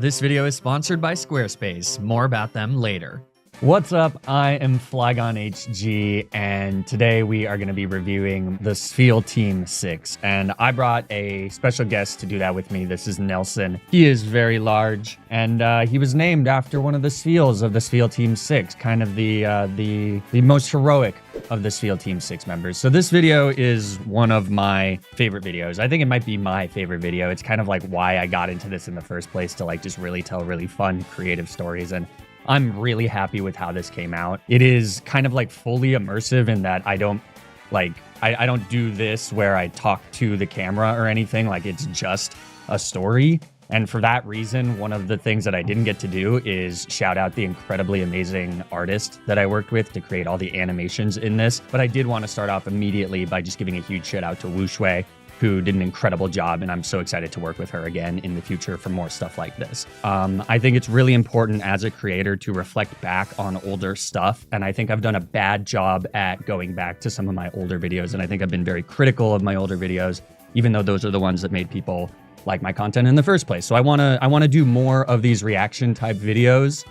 This video is sponsored by Squarespace. More about them later. What's up? I am Flygon HG, and today we are going to be reviewing the Spheal Team 6. And I brought a special guest to do that with me. This is Nelson. He is very large, and he was named after one of the Spheals of the Spheal Team 6, kind of the most heroic of the Spheal Team 6 members. So this video is one of my favorite videos. I think it might be my favorite video. It's kind of like why I got into this in the first place, to like just really tell really fun, creative stories. And I'm really happy with how this came out. It is kind of like fully immersive in that I don't do this where I talk to the camera or anything. Like, it's just a story. And for that reason, one of the things that I didn't get to do is shout out the incredibly amazing artist that I worked with to create all the animations in this. But I did want to start off immediately by just giving a huge shout out to Wuxue, who did an incredible job, and I'm so excited to work with her again in the future for more stuff like this. I think it's really important as a creator to reflect back on older stuff, and I think I've done a bad job at going back to some of my older videos, and I think I've been very critical of my older videos, even though those are the ones that made people like my content in the first place. So I wanna do more of these reaction type videos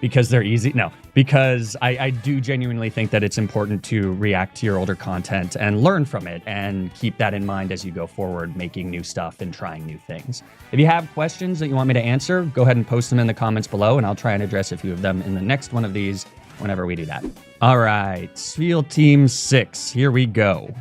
because they're easy. No, because I do genuinely think that it's important to react to your older content and learn from it and keep that in mind as you go forward, making new stuff and trying new things. If you have questions that you want me to answer, go ahead and post them in the comments below, and I'll try and address a few of them in the next one of these whenever we do that. All right, Spheal Team 6, here we go.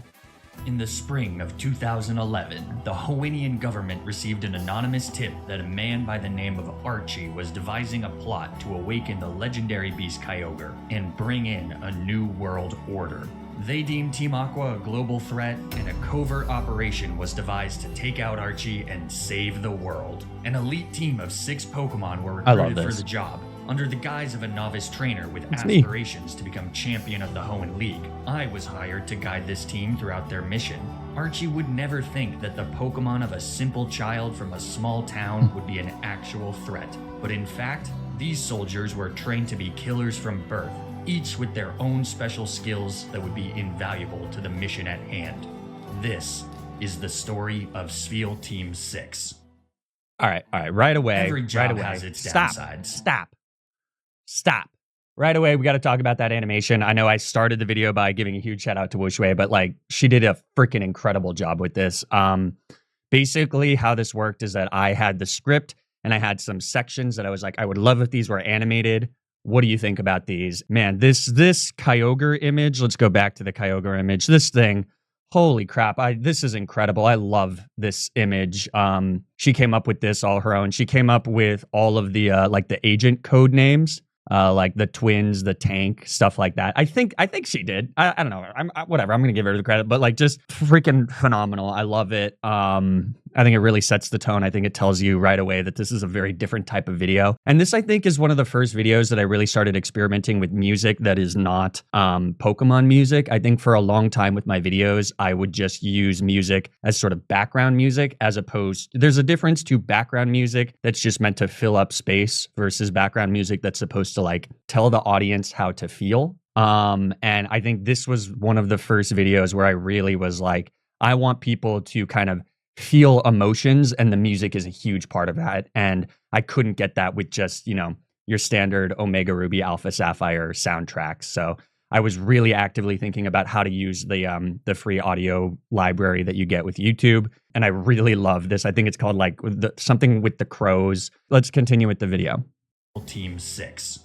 In the spring of 2011, the Hawaiian government received an anonymous tip that a man by the name of Archie was devising a plot to awaken the legendary beast Kyogre and bring in a new world order. They deemed Team Aqua a global threat, and a covert operation was devised to take out Archie and save the world. An elite team of 6 Pokemon were recruited for the job. Under the guise of a novice trainer with aspirations to become champion of the Hoenn League, I was hired to guide this team throughout their mission. Archie would never think that the Pokemon of a simple child from a small town would be an actual threat. But in fact, these soldiers were trained to be killers from birth, each with their own special skills that would be invaluable to the mission at hand. This is the story of Spheal Team 6. All right, right away. Every job has its downsides. Stop. Right away, we got to talk about that animation. I know I started the video by giving a huge shout out to Wuxue, but like, she did a freaking incredible job with this. Basically, how this worked is that I had the script and I had some sections that I was like, I would love if these were animated. What do you think about these? Man, this Kyogre image, let's go back to the Kyogre image. This thing, holy crap, this is incredible. I love this image. She came up with this all her own. She came up with all of the like the agent code names. Like the twins, the tank, stuff like that. I think she did. I don't know. Whatever. I'm gonna give her the credit, but like, just freaking phenomenal. I love it. I think it really sets the tone. I think it tells you right away that this is a very different type of video. And this, I think, is one of the first videos that I really started experimenting with music that is not Pokemon music. I think for a long time with my videos, I would just use music as sort of background music, as opposed, there's a difference to background music that's just meant to fill up space versus background music that's supposed to like tell the audience how to feel. And I think this was one of the first videos where I really was like, I want people to kind of feel emotions, and the music is a huge part of that. And I couldn't get that with just, you know, your standard Omega Ruby Alpha Sapphire soundtracks. So I was really actively thinking about how to use the free audio library that you get with YouTube. And I really love this. I think it's called like something with the crows. Let's continue with the video. Team 6.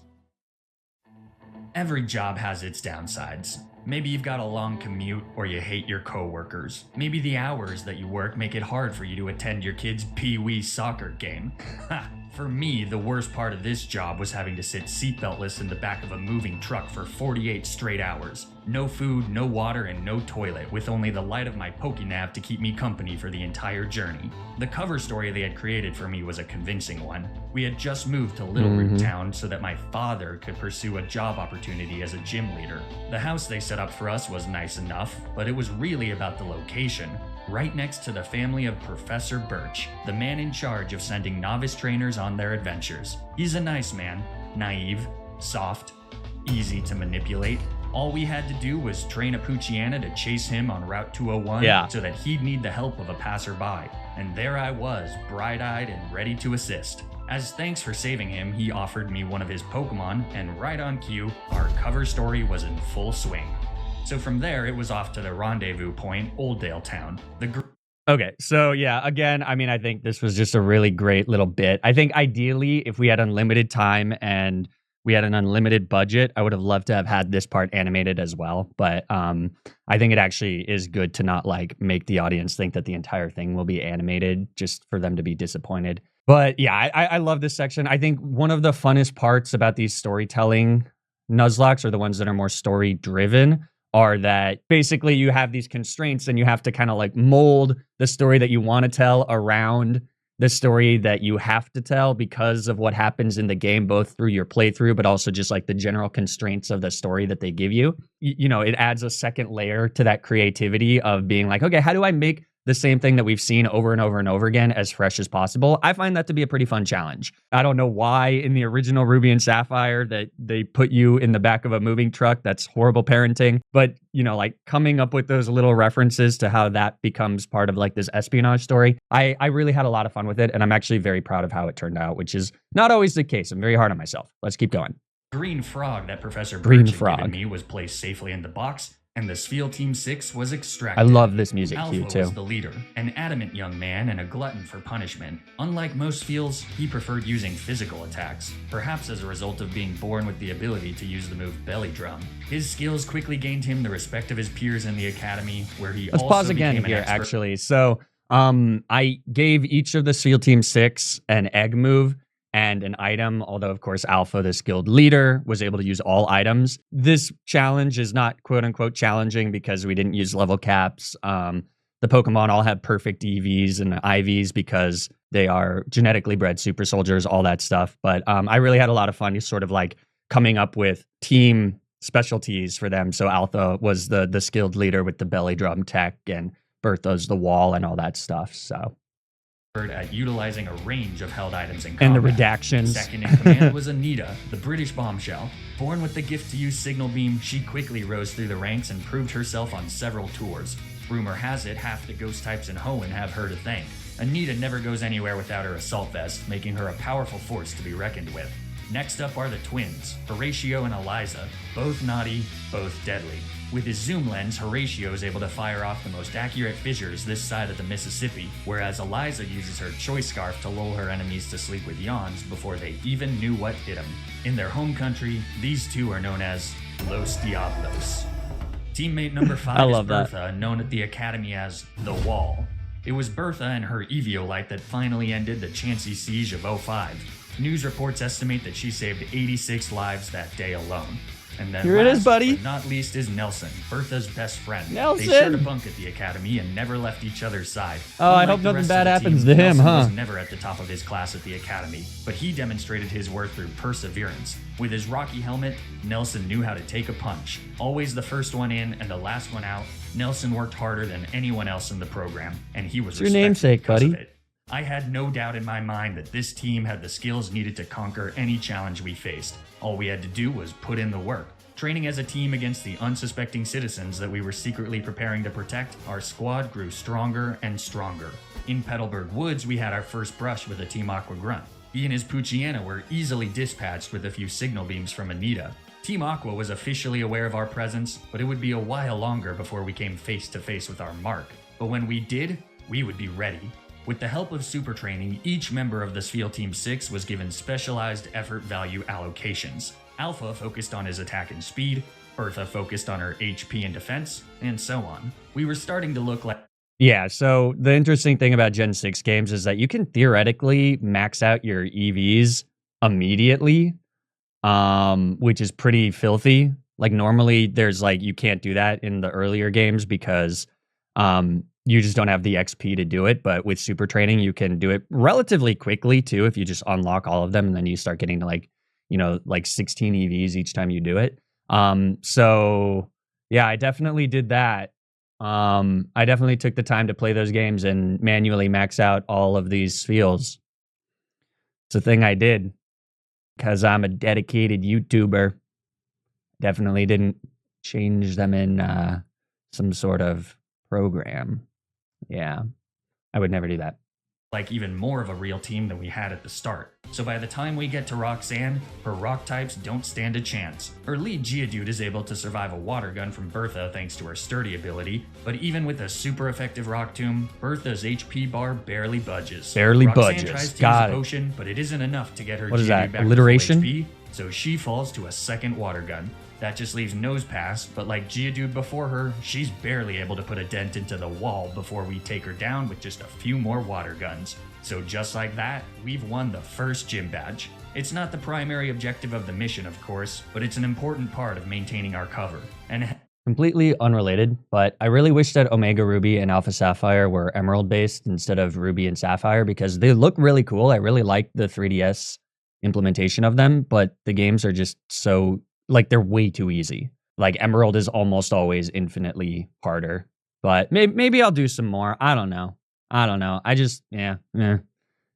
Every job has its downsides. Maybe you've got a long commute, or you hate your coworkers. Maybe the hours that you work make it hard for you to attend your kid's pee-wee soccer game. Ha! For me, the worst part of this job was having to sit seatbeltless in the back of a moving truck for 48 straight hours. No food, no water, and no toilet, with only the light of my Pokénav to keep me company for the entire journey. The cover story they had created for me was a convincing one. We had just moved to Little Root Town so that my father could pursue a job opportunity as a gym leader. The house they set up for us was nice enough, but it was really about the location. Right next to the family of Professor Birch, the man in charge of sending novice trainers on their adventures. He's a nice man, naive, soft, easy to manipulate. All we had to do was train a Poochyena to chase him on Route 201 so that he'd need the help of a passerby. and there I was, bright-eyed and ready to assist. As thanks for saving him, he offered me one of his Pokemon, and right on cue, our cover story was in full swing. So from there, it was off to the rendezvous point, Oldale Town. Okay, so yeah, again, I mean, I think this was just a really great little bit. I think ideally, if we had unlimited time and we had an unlimited budget, I would have loved to have had this part animated as well. But I think it actually is good to not like make the audience think that the entire thing will be animated just for them to be disappointed. But yeah, I love this section. I think one of the funnest parts about these storytelling Nuzlocks, or the ones that are more story driven, are that basically you have these constraints and you have to kind of like mold the story that you want to tell around the story that you have to tell because of what happens in the game, both through your playthrough, but also just like the general constraints of the story that they give you. You know, it adds a second layer to that creativity of being like, okay, how do I make the same thing that we've seen over and over and over again as fresh as possible? I find that to be a pretty fun challenge. I don't know why in the original Ruby and Sapphire that they put you in the back of a moving truck. That's horrible parenting. But, you know, like coming up with those little references to how that becomes part of like this espionage story, I really had a lot of fun with it. And I'm actually very proud of how it turned out, which is not always the case. I'm very hard on myself. Let's keep going. Green frog that Professor Birch had given me was placed safely in the box, and the Spheal Team 6 was extracted. I love this music Alpha cue too. was the leader, an adamant young man and a glutton for punishment. Unlike most Spheals, he preferred using physical attacks, perhaps as a result of being born with the ability to use the move Belly Drum. His skills quickly gained him the respect of his peers in the academy, where he Let's also pause again became an here, expert. actually. So I gave each of the Spheal Team 6 an egg move and an item, although of course Alpha, the skilled leader, was able to use all items. This challenge is not quote unquote challenging because we didn't use level caps. The Pokemon all have perfect EVs and IVs because they are genetically bred super soldiers, all that stuff. But I really had a lot of fun just sort of like coming up with team specialties for them. So Alpha was the skilled leader with the belly drum tech, and Bertha's the wall and all that stuff. So at utilizing a range of held items in and the combat. redactions. Second in command was Anita, the British bombshell. Born with the gift to use Signal Beam, she quickly rose through the ranks and proved herself on several tours. Rumor has it half the ghost types in Hoenn have her to thank. Anita never goes anywhere without her assault vest, making her a powerful force to be reckoned with. Next up are the twins, Horatio and Eliza, both naughty, both deadly. With his zoom lens, Horatio is able to fire off the most accurate fissures this side of the Mississippi, whereas Eliza uses her choice scarf to lull her enemies to sleep with yawns before they even knew what hit them. In their home country, these two are known as Los Diablos. Teammate number 5 is Bertha, known at the academy as The Wall. It was Bertha and her Eviolite that finally ended the Chansey Siege of 05. News reports estimate that she saved 86 lives that day alone. And then here it is, buddy. But not least is Nelson, Bertha's best friend. Nelson! They shared a bunk at the academy and never left each other's side. Oh, I hope nothing bad happens to him, huh? Nelson was never at the top of his class at the academy, but he demonstrated his worth through perseverance. With his Rocky helmet, Nelson knew how to take a punch. Always the first one in and the last one out, Nelson worked harder than anyone else in the program, and he was respected. Your namesake, buddy. I had no doubt in my mind that this team had the skills needed to conquer any challenge we faced. All we had to do was put in the work. Training as a team against the unsuspecting citizens that we were secretly preparing to protect, our squad grew stronger and stronger. In Petalburg Woods, we had our first brush with a Team Aqua grunt. He and his Poochyena were easily dispatched with a few signal beams from Anita. Team Aqua was officially aware of our presence, but it would be a while longer before we came face to face with our mark. But when we did, we would be ready. With the help of super training, each member of the Spheal Team 6 was given specialized effort value allocations. Alpha focused on his attack and speed, Bertha focused on her HP and defense, and so on. We were starting to look like... Yeah, so the interesting thing about Gen 6 games is that you can theoretically max out your EVs immediately, which is pretty filthy. Like normally there's like, you can't do that in the earlier games because you just don't have the XP to do it. But with super training, you can do it relatively quickly too if you just unlock all of them and then you start getting to like, you know, like 16 EVs each time you do it. So yeah, I definitely did that. I definitely took the time to play those games and manually max out all of these Spheals. It's a thing I did because I'm a dedicated YouTuber. Definitely didn't change them in some sort of program. Yeah, I would never do that. like even more of a real team than we had at the start. So by the time we get to Roxanne, her rock types don't stand a chance. Her lead Geodude is able to survive a water gun from Bertha thanks to her sturdy ability, but even with a super effective Rock Tomb, Bertha's HP bar barely budges. Barely Roxanne budges. tries to Got use a it. potion, but it isn't enough to get her What is Geodude that? back to full Alliteration? HP, so she falls to a second water gun. That just leaves Nose Pass, but like Geodude before her, she's barely able to put a dent into the wall before we take her down with just a few more water guns. So just like that, we've won the first gym badge. It's not the primary objective of the mission, of course, but it's an important part of maintaining our cover. And Completely unrelated, but I really wish that Omega Ruby and Alpha Sapphire were Emerald based instead of Ruby and Sapphire because they look really cool. I really like the 3DS implementation of them, but the games are just so, like, they're way too easy. Like, Emerald is almost always infinitely harder, but maybe I'll do some more. I don't know. I just, and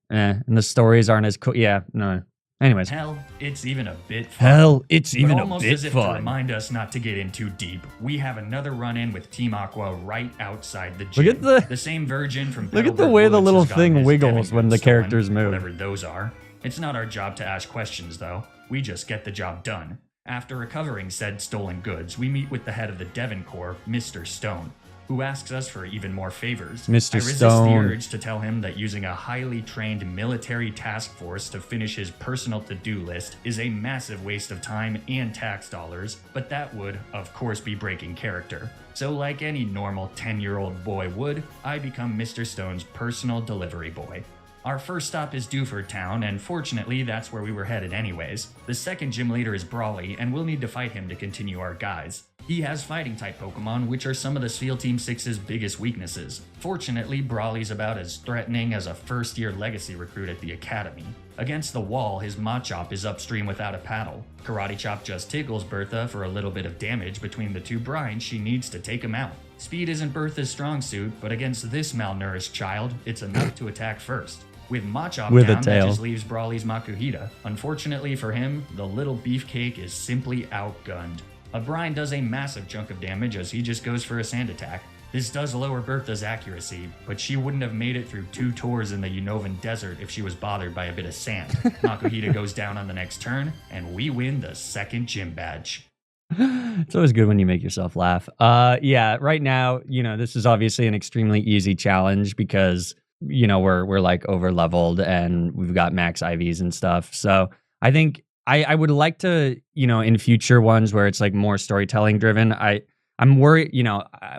the stories aren't as cool. Yeah, no. Anyways. hell, it's even a bit fun. But almost as if to fun. remind us not to get in too deep, we have another run-in with Team Aqua right outside the gym. Look at the same virgin from look at the Petalburg way the Woods little has gotten thing his wiggles when the Devon stolen, characters move. Whatever those are. It's not our job to ask questions, though. We just get the job done. After recovering said stolen goods, we meet with the head of the Devon Corps, Mr. Stone, who asks us for even more favors. Mr. I resist Stone. the urge to tell him that using a highly trained military task force to finish his personal to-do list is a massive waste of time and tax dollars, but that would, of course, be breaking character. So like any normal 10-year-old boy would, I become Mr. Stone's personal delivery boy. Our first stop is Dewford Town, and fortunately, that's where we were headed anyways. The second gym leader is Brawly, and we'll need to fight him to continue our guides. He has fighting-type Pokemon, which are some of the Spheal Team 6's biggest weaknesses. Fortunately, Brawly's about as threatening as a first-year legacy recruit at the academy. Against the wall, his Machop is upstream without a paddle. Karate Chop just tickles Bertha for a little bit of damage between the two brines she needs to take him out. Speed isn't Bertha's strong suit, but against this malnourished child, it's enough to attack first. With Machop With a down, that tail. just leaves Brawly's Makuhita. Unfortunately for him, the little beefcake is simply outgunned. A brine does a massive chunk of damage as he just goes for a sand attack. This does lower Bertha's accuracy, but she wouldn't have made it through 2 tours in the Unovan Desert if she was bothered by a bit of sand. Makuhita goes down on the next turn, and we win the second gym badge. It's always good when you make yourself laugh. Yeah, right now, this is obviously an extremely easy challenge because, we're like over leveled and we've got max IVs and stuff. So I think I would like to, in future ones where it's like more storytelling driven, I'm worried,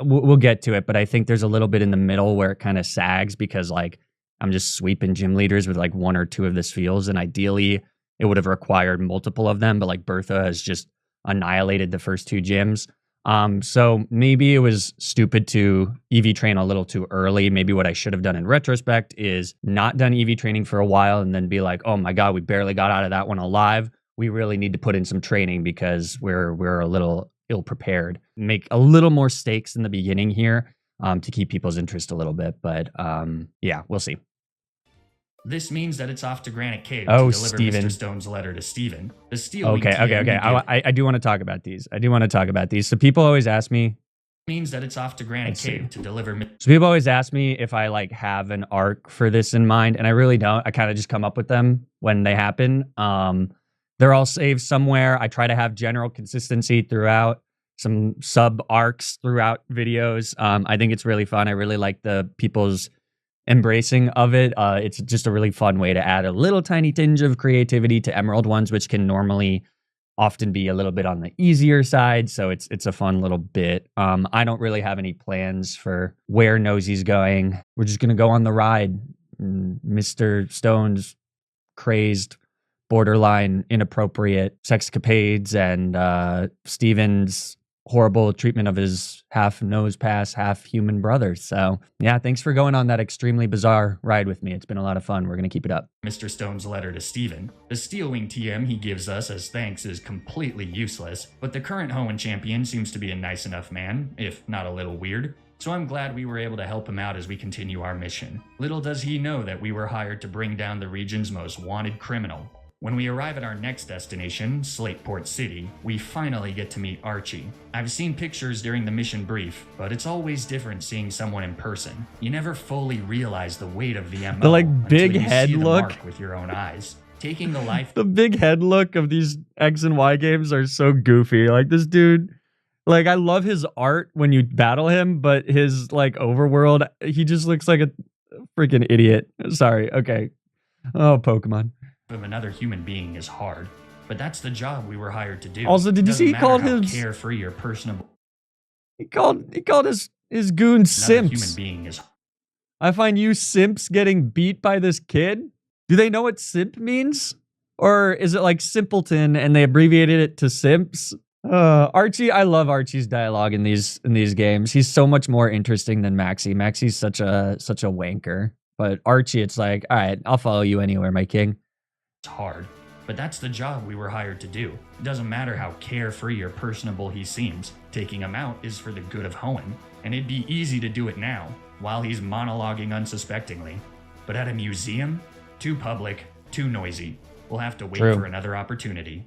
we'll get to it, but I think there's a little bit in the middle where it kind of sags because like I'm just sweeping gym leaders with like 1 or 2 of the Spheals, and ideally it would have required multiple of them, but like Bertha has just annihilated the first 2 gyms. So maybe it was stupid to EV train a little too early. Maybe what I should have done in retrospect is not done EV training for a while and then be like, oh my God, we barely got out of that one alive. We really need to put in some training because we're a little ill prepared. Make a little more stakes in the beginning here to keep people's interest a little bit. But yeah, we'll see. This means that it's off to Granite Cave Oh, to deliver Steven. Mr. Stone's letter to Steven. The Steel Okay. I do want to talk about these. So people always ask me, means that it's off to Granite Let's see. Cave to deliver. So people always ask me if I like have an arc for this in mind, and I really don't. I kind of just come up with them when they happen. They're all saved somewhere. I try to have general consistency throughout, some sub arcs throughout videos. I think it's really fun. I really like the people's embracing of it. It's just a really fun way to add a little tiny tinge of creativity to Emerald ones, which can normally often be a little bit on the easier side. So it's a fun little bit. I don't really have any plans for where Nosy's going. We're just going to go on the ride. Mr. Stone's crazed, borderline inappropriate sexcapades and Steven's horrible treatment of his half nose pass, half human brother. So yeah, thanks for going on that extremely bizarre ride with me. It's been a lot of fun. We're going to keep it up. Mr. Stone's letter to Steven. The Steel Wing TM he gives us as thanks is completely useless, but the current Hoenn champion seems to be a nice enough man, if not a little weird. So I'm glad we were able to help him out as we continue our mission. Little does he know that we were hired to bring down the region's most wanted criminal. When we arrive at our next destination, Slateport City, we finally get to meet Archie. I've seen pictures during the mission brief, but it's always different seeing someone in person. You never fully realize the weight of the MO The big until you head see the look mark with your own eyes. Taking the life the big head look of these X and Y games are so goofy. Like this dude, like I love his art when you battle him, but his like overworld, he just looks like a freaking idiot. Sorry. Okay. Oh, Pokemon. of another human being is hard, but that's the job we were hired to do. Also, did you see he called his carefree or personable? He called his goon simps. Human being is. I find you simps getting beat by this kid. Do they know what simp means? Or is it like simpleton and they abbreviated it to simps? Archie, I love Archie's dialogue in these games. He's so much more interesting than Maxie. Maxie's such a wanker. But Archie, it's like, all right, I'll follow you anywhere, my king. It's hard, but that's the job we were hired to do. It doesn't matter how carefree or personable he seems. Taking him out is for the good of Hoenn, and it'd be easy to do it now, while he's monologuing unsuspectingly. But at a museum? Too public, too noisy. We'll have to wait for another opportunity.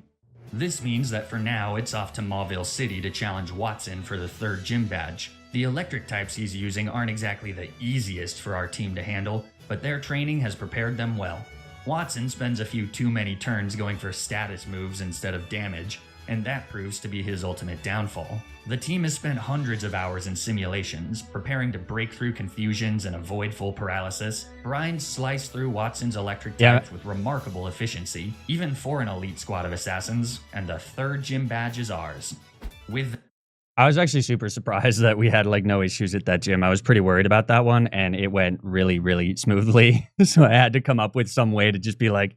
This means that for now, it's off to Mauville City to challenge Watson for the 3rd gym badge. The electric types he's using aren't exactly the easiest for our team to handle, but their training has prepared them well. Watson spends a few too many turns going for status moves instead of damage, and that proves to be his ultimate downfall. The team has spent hundreds of hours in simulations, preparing to break through confusions and avoid full paralysis. Brian sliced through Watson's electric types with remarkable efficiency, even for an elite squad of assassins, and the 3rd gym badge is ours. I was actually super surprised that we had like no issues at that gym. I was pretty worried about that one, and it went really, really smoothly. So I had to come up with some way to just be like,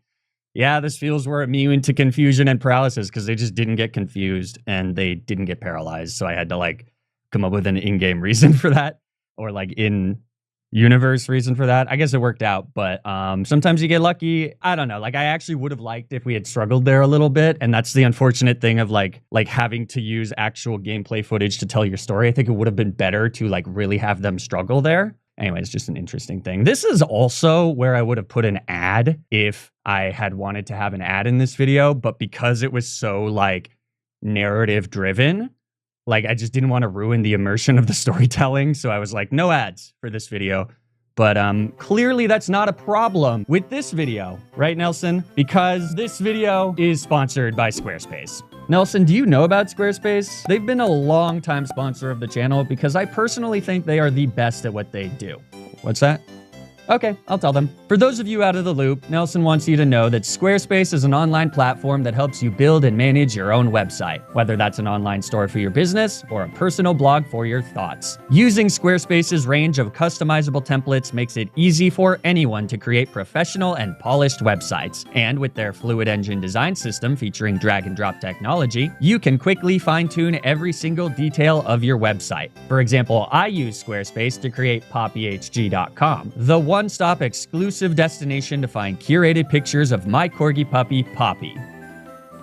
yeah, the Spheals were immune to confusion and paralysis because they just didn't get confused and they didn't get paralyzed. So I had to like come up with an in-game reason for that, or like in-universe reason for that. I guess it worked out, but sometimes you get lucky. I don't know. Like I actually would have liked if we had struggled there a little bit, and that's the unfortunate thing of like having to use actual gameplay footage to tell your story. I think it would have been better to like really have them struggle there. Anyway, it's just an interesting thing. This is also where I would have put an ad if I had wanted to have an ad in this video, but because it was so like narrative driven, like I just didn't want to ruin the immersion of the storytelling. So I was like, no ads for this video. But clearly that's not a problem with this video, right, Nelson? Because this video is sponsored by Squarespace. Nelson, do you know about Squarespace? They've been a long-time sponsor of the channel because I personally think they are the best at what they do. What's that? Okay, I'll tell them. For those of you out of the loop, Nelson wants you to know that Squarespace is an online platform that helps you build and manage your own website, whether that's an online store for your business or a personal blog for your thoughts. Using Squarespace's range of customizable templates makes it easy for anyone to create professional and polished websites. And with their Fluid Engine design system featuring drag and drop technology, you can quickly fine-tune every single detail of your website. For example, I use Squarespace to create poppyhg.com, the one-stop exclusive destination to find curated pictures of my corgi puppy, Poppy.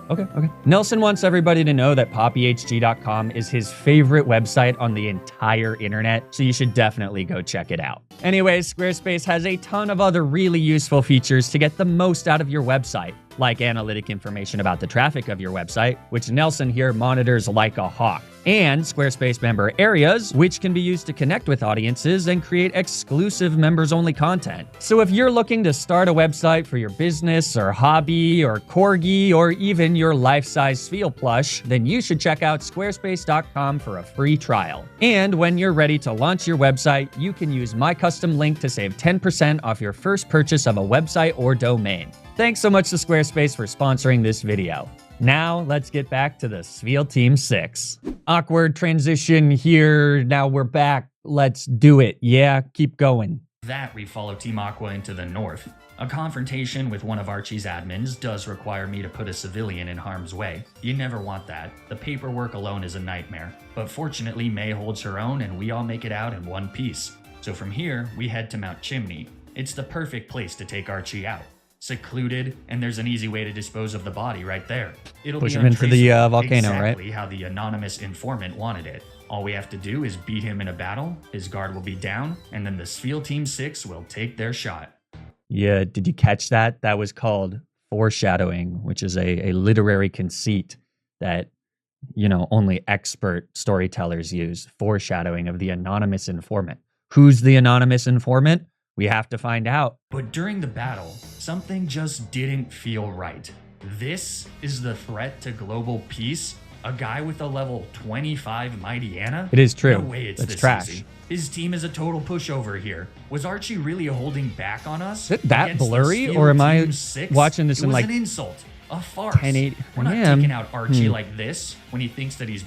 Okay. Nelson wants everybody to know that poppyhg.com is his favorite website on the entire internet, so you should definitely go check it out. Anyways, Squarespace has a ton of other really useful features to get the most out of your website, like analytic information about the traffic of your website, which Nelson here monitors like a hawk, and Squarespace member areas, which can be used to connect with audiences and create exclusive members-only content. So if you're looking to start a website for your business or hobby or corgi or even your life-size Spheal plush, then you should check out squarespace.com for a free trial. And when you're ready to launch your website, you can use my custom link to save 10% off your first purchase of a website or domain. Thanks so much to Squarespace for sponsoring this video. Now, let's get back to the Spheal Team 6. Awkward transition here. Now we're back. Let's do it. Yeah, keep going. That we follow Team Aqua into the north. A confrontation with one of Archie's admins does require me to put a civilian in harm's way. You never want that. The paperwork alone is a nightmare. But fortunately, May holds her own and we all make it out in one piece. So from here, we head to Mount Chimney. It's the perfect place to take Archie out. Secluded, and there's an easy way to dispose of the body right there. It'll push be him into the volcano, exactly right? How the anonymous informant wanted it. All we have to do is beat him in a battle, his guard will be down, and then the Spheal Team 6 will take their shot. Yeah, did you catch that? That was called foreshadowing, which is a literary conceit that, only expert storytellers use. Foreshadowing of the anonymous informant. Who's the anonymous informant? We have to find out. But during the battle, something just didn't feel right. This is the threat to global peace? A guy with a level 25 Mighty Anna? It is true. No way it's That's this trash. easy. His team is a total pushover here. Was Archie really holding back on us? Is it that against the blurry, Spheal or am I Team 6? watching this it in was like an insult, a farce. 1080? We're not Yeah. taking out Archie like this when he thinks that he's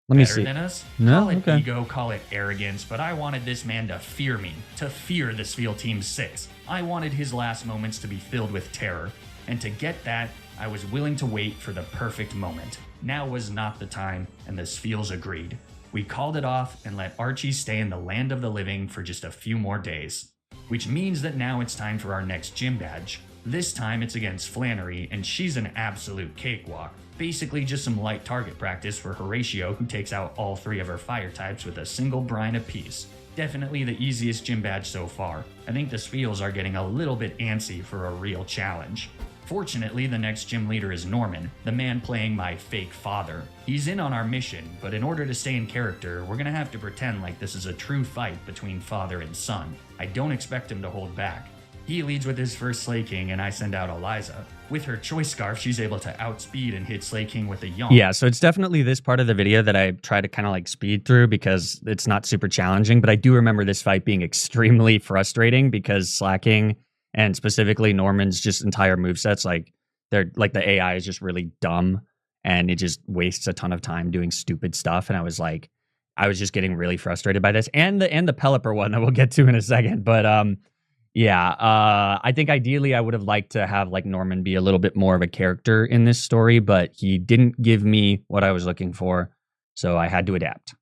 Let me better see. than us. No? Call it Okay. ego, call it arrogance, but I wanted this man to fear me, to fear the Spheal Team 6. I wanted his last moments to be filled with terror, and to get that, I was willing to wait for the perfect moment. Now was not the time, and the Spheals agreed. We called it off and let Archie stay in the land of the living for just a few more days. Which means that now it's time for our next gym badge. This time it's against Flannery, and she's an absolute cakewalk. Basically just some light target practice for Horatio, who takes out all 3 of her fire types with a single brine apiece. Definitely the easiest gym badge so far. I think the Spheals are getting a little bit antsy for a real challenge. Fortunately, the next gym leader is Norman, the man playing my fake father. He's in on our mission, but in order to stay in character, we're gonna have to pretend like this is a true fight between father and son. I don't expect him to hold back. He leads with his first Slay King, and I send out Eliza. With her choice scarf, she's able to outspeed and hit Slay King with a yawn. Yeah, so it's definitely this part of the video that I try to kind of like speed through because it's not super challenging, but I do remember this fight being extremely frustrating because slacking and specifically Norman's just entire movesets, like they're like the AI is just really dumb and it just wastes a ton of time doing stupid stuff. And I was just getting really frustrated by this and the Pelipper one that we'll get to in a second. But I think ideally I would have liked to have like Norman be a little bit more of a character in this story, but he didn't give me what I was looking for, so I had to adapt.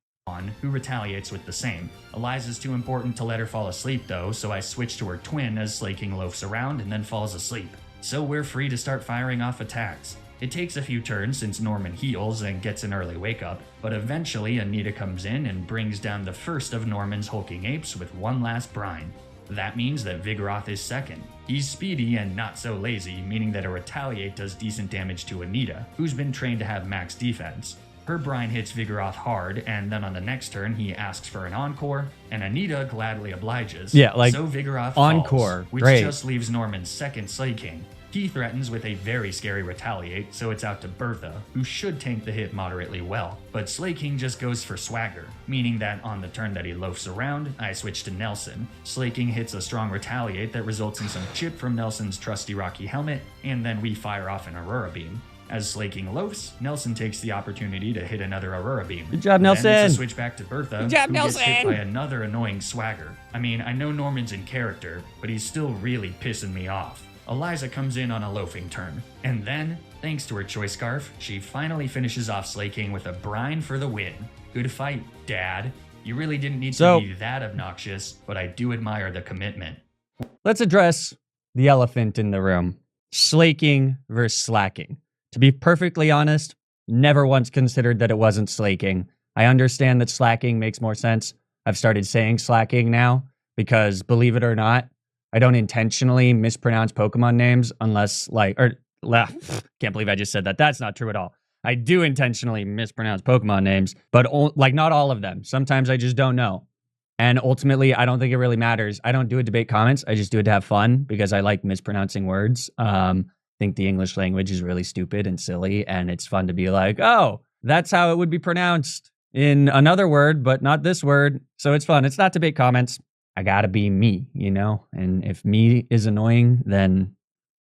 Who retaliates with the same. Eliza's too important to let her fall asleep though, so I switch to her twin as Slay King loafs around and then falls asleep. So we're free to start firing off attacks. It takes a few turns since Norman heals and gets an early wake up, but eventually Anita comes in and brings down the first of Norman's hulking apes with one last brine. That means that Vigoroth is second. He's speedy and not so lazy, meaning that a retaliate does decent damage to Anita, who's been trained to have max defense. Her brine hits Vigoroth hard, and then on the next turn he asks for an encore, and Anita gladly obliges. Yeah, like, so Vigoroth encore, falls, which great. just leaves Norman's second Slay King. He threatens with a very scary retaliate, so it's out to Bertha, who should tank the hit moderately well. But Slay King just goes for swagger, meaning that on the turn that he loafs around, I switch to Nelson. Slay King hits a strong retaliate that results in some chip from Nelson's trusty Rocky helmet, and then we fire off an Aurora Beam. As Slay King loafs, Nelson takes the opportunity to hit another Aurora Beam. Good job, Then it's a Nelson. switch back to Bertha, Good job, who gets hit Nelson. by another annoying swagger. I mean, I know Norman's in character, but he's still really pissing me off. Eliza comes in on a loafing turn, and then, thanks to her choice scarf, she finally finishes off Slay King with a brine for the win. Good fight, Dad. You really didn't need to be that obnoxious, but I do admire the commitment. Let's address the elephant in the room. Slaking versus slacking. To be perfectly honest, never once considered that it wasn't slaking. I understand that slacking makes more sense. I've started saying slacking now because, believe it or not, I don't intentionally mispronounce Pokemon names unless can't believe I just said that. That's not true at all. I do intentionally mispronounce Pokemon names, but not all of them. Sometimes I just don't know. And ultimately, I don't think it really matters. I don't do a debate comments. I just do it to have fun because I like mispronouncing words. I think the English language is really stupid and silly, and it's fun to be like, oh, that's how it would be pronounced in another word, but not this word. So it's fun. It's not debate comments. I gotta be me, And if me is annoying, then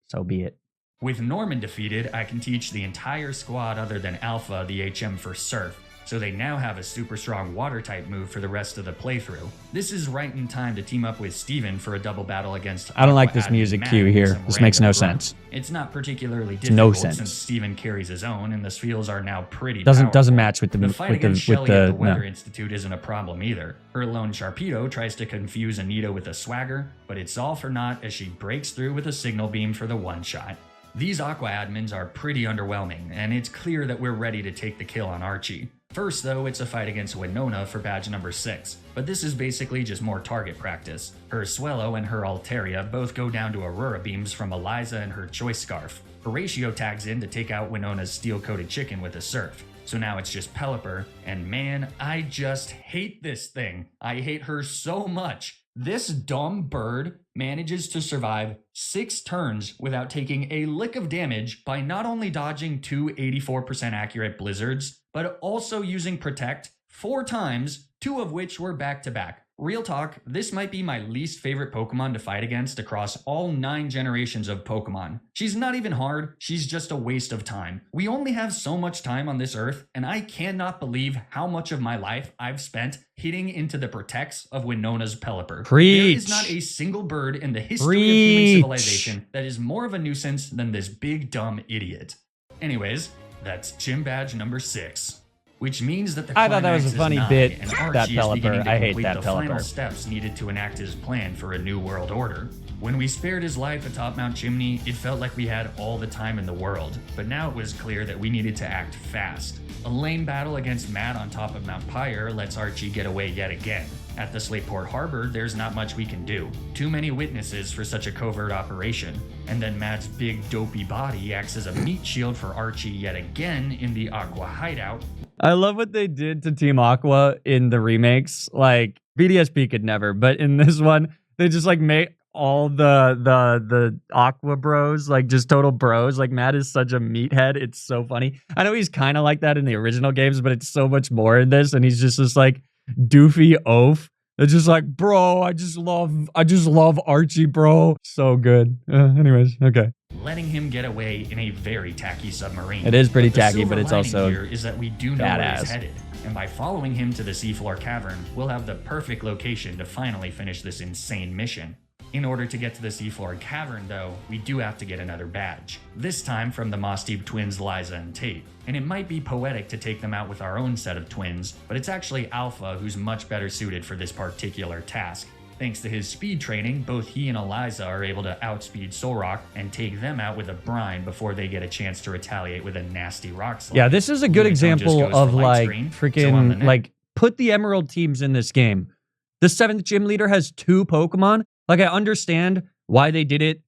so be it. With Norman defeated, I can teach the entire squad other than Alpha the HM for Surf, so they now have a super strong water type move for the rest of the playthrough. This is right in time to team up with Steven for a double battle against I don't like this Aqua Admin music Matt cue and here. some This makes no random grunt. sense. It's not particularly no difficult sense. since Steven carries his own and the Spheals are now pretty Doesn't powerful. match with The fight against Shelly at the Weather no. Institute isn't a problem either. Her lone Sharpedo tries to confuse Anita with a swagger, but it's all for naught as she breaks through with a signal beam for the one-shot. These Aqua admins are pretty underwhelming, and it's clear that we're ready to take the kill on Archie. First though, it's a fight against Winona for badge number 6, but this is basically just more target practice. Her Swellow and her Altaria both go down to Aurora Beams from Eliza and her Choice Scarf. Horatio tags in to take out Winona's steel-coated chicken with a Surf. So now it's just Pelipper, and man, I just hate this thing. I hate her so much. This dumb bird manages to survive 6 turns without taking a lick of damage by not only dodging 2 84% accurate blizzards, but also using Protect 4 times, 2 of which were back-to-back. Real talk, this might be my least favorite Pokemon to fight against across all 9 generations of Pokemon. She's not even hard, she's just a waste of time. We only have so much time on this earth, and I cannot believe how much of my life I've spent hitting into the Protects of Winona's Pelipper. Preach. There is not a single bird in the history of human civilization that is more of a nuisance than this big dumb idiot. Anyways, that's gym badge number 6. Which means that the I thought that was a funny bit, and that Archie is beginning Pelipper. to I hate complete that the final Pelipper. steps needed to enact his plan for a new world order. When we spared his life atop Mount Chimney, it felt like we had all the time in the world, but now it was clear that we needed to act fast. A lame battle against Matt on top of Mount Pyre lets Archie get away yet again. At the Slateport Harbor, there's not much we can do. Too many witnesses for such a covert operation. And then Matt's big dopey body acts as a meat shield for Archie yet again in the Aqua hideout. I love what they did to Team Aqua in the remakes. Like, BDSP could never, but in this one, they just like make all the Aqua bros, like just total bros. Like, Matt is such a meathead. It's so funny. I know he's kind of like that in the original games, but it's so much more in this. And he's just this like doofy oaf. It's just like, bro, I just love Archie, bro. So good. Anyways, okay. Letting him get away in a very tacky submarine. It is pretty But the tacky, silver but it's lining also here is that we do know where badass. he's headed. And by following him to the seafloor cavern, we'll have the perfect location to finally finish this insane mission. In order to get to the seafloor cavern, though, we do have to get another badge. This time from the Moss Deep twins Liza and Tate. And it might be poetic to take them out with our own set of twins, but it's actually Alpha who's much better suited for this particular task. Thanks to his speed training, both he and Eliza are able to outspeed Solrock and take them out with a brine before they get a chance to retaliate with a nasty rock slide. Yeah, this is a good Lunaton just example goes of for light like screen, so on the freaking next- like put the Emerald teams in this game. The 7th gym leader has 2 Pokemon. Like, I understand why they did it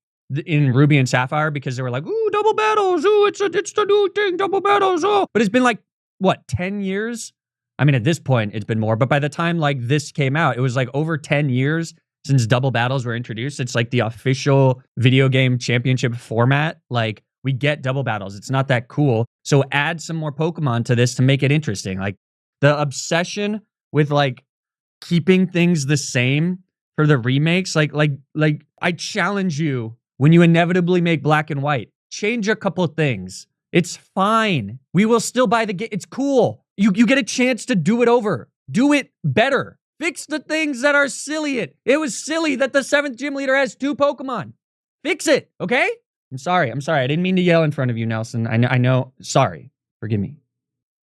in Ruby and Sapphire, because they were like, ooh, double battles, ooh, it's the new thing, double battles, oh. But it's been like, what, 10 years? I mean, at this point, it's been more, but by the time like this came out, it was like over 10 years since double battles were introduced. It's like the official video game championship format. Like, we get double battles. It's not that cool. So add some more Pokemon to this to make it interesting. Like, the obsession with like keeping things the same for the remakes, like I challenge you, when you inevitably make Black and White, change a couple things. It's fine. We will still buy the game. It's cool. You get a chance to do it over. Do it better. Fix the things that are silly. It was silly that the 7th gym leader has 2 Pokemon. Fix it, okay? I'm sorry. I didn't mean to yell in front of you, Nelson. I know. Sorry. Forgive me.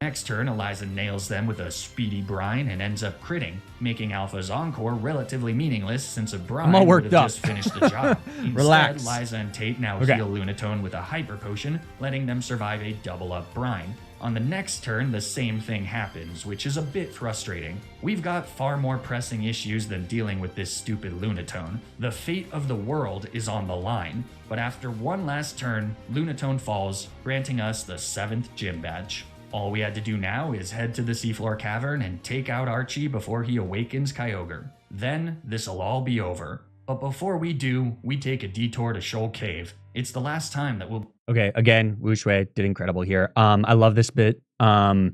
Next turn, Eliza nails them with a speedy brine and ends up critting, making Alpha's Encore relatively meaningless since a brine all would worked have up. just finished the job. Instead, Relax. Liza and Tate now Okay. heal Lunatone with a Hyper Potion, letting them survive a double-up brine. On the next turn, the same thing happens, which is a bit frustrating. We've got far more pressing issues than dealing with this stupid Lunatone. The fate of the world is on the line, but after one last turn, Lunatone falls, granting us the 7th gym badge. All we had to do now is head to the seafloor cavern and take out Archie before he awakens Kyogre. Then, this'll all be over. But before we do, we take a detour to Shoal Cave. It's the last time that we'll... Okay, again, Wu Shui did incredible here. I love this bit. I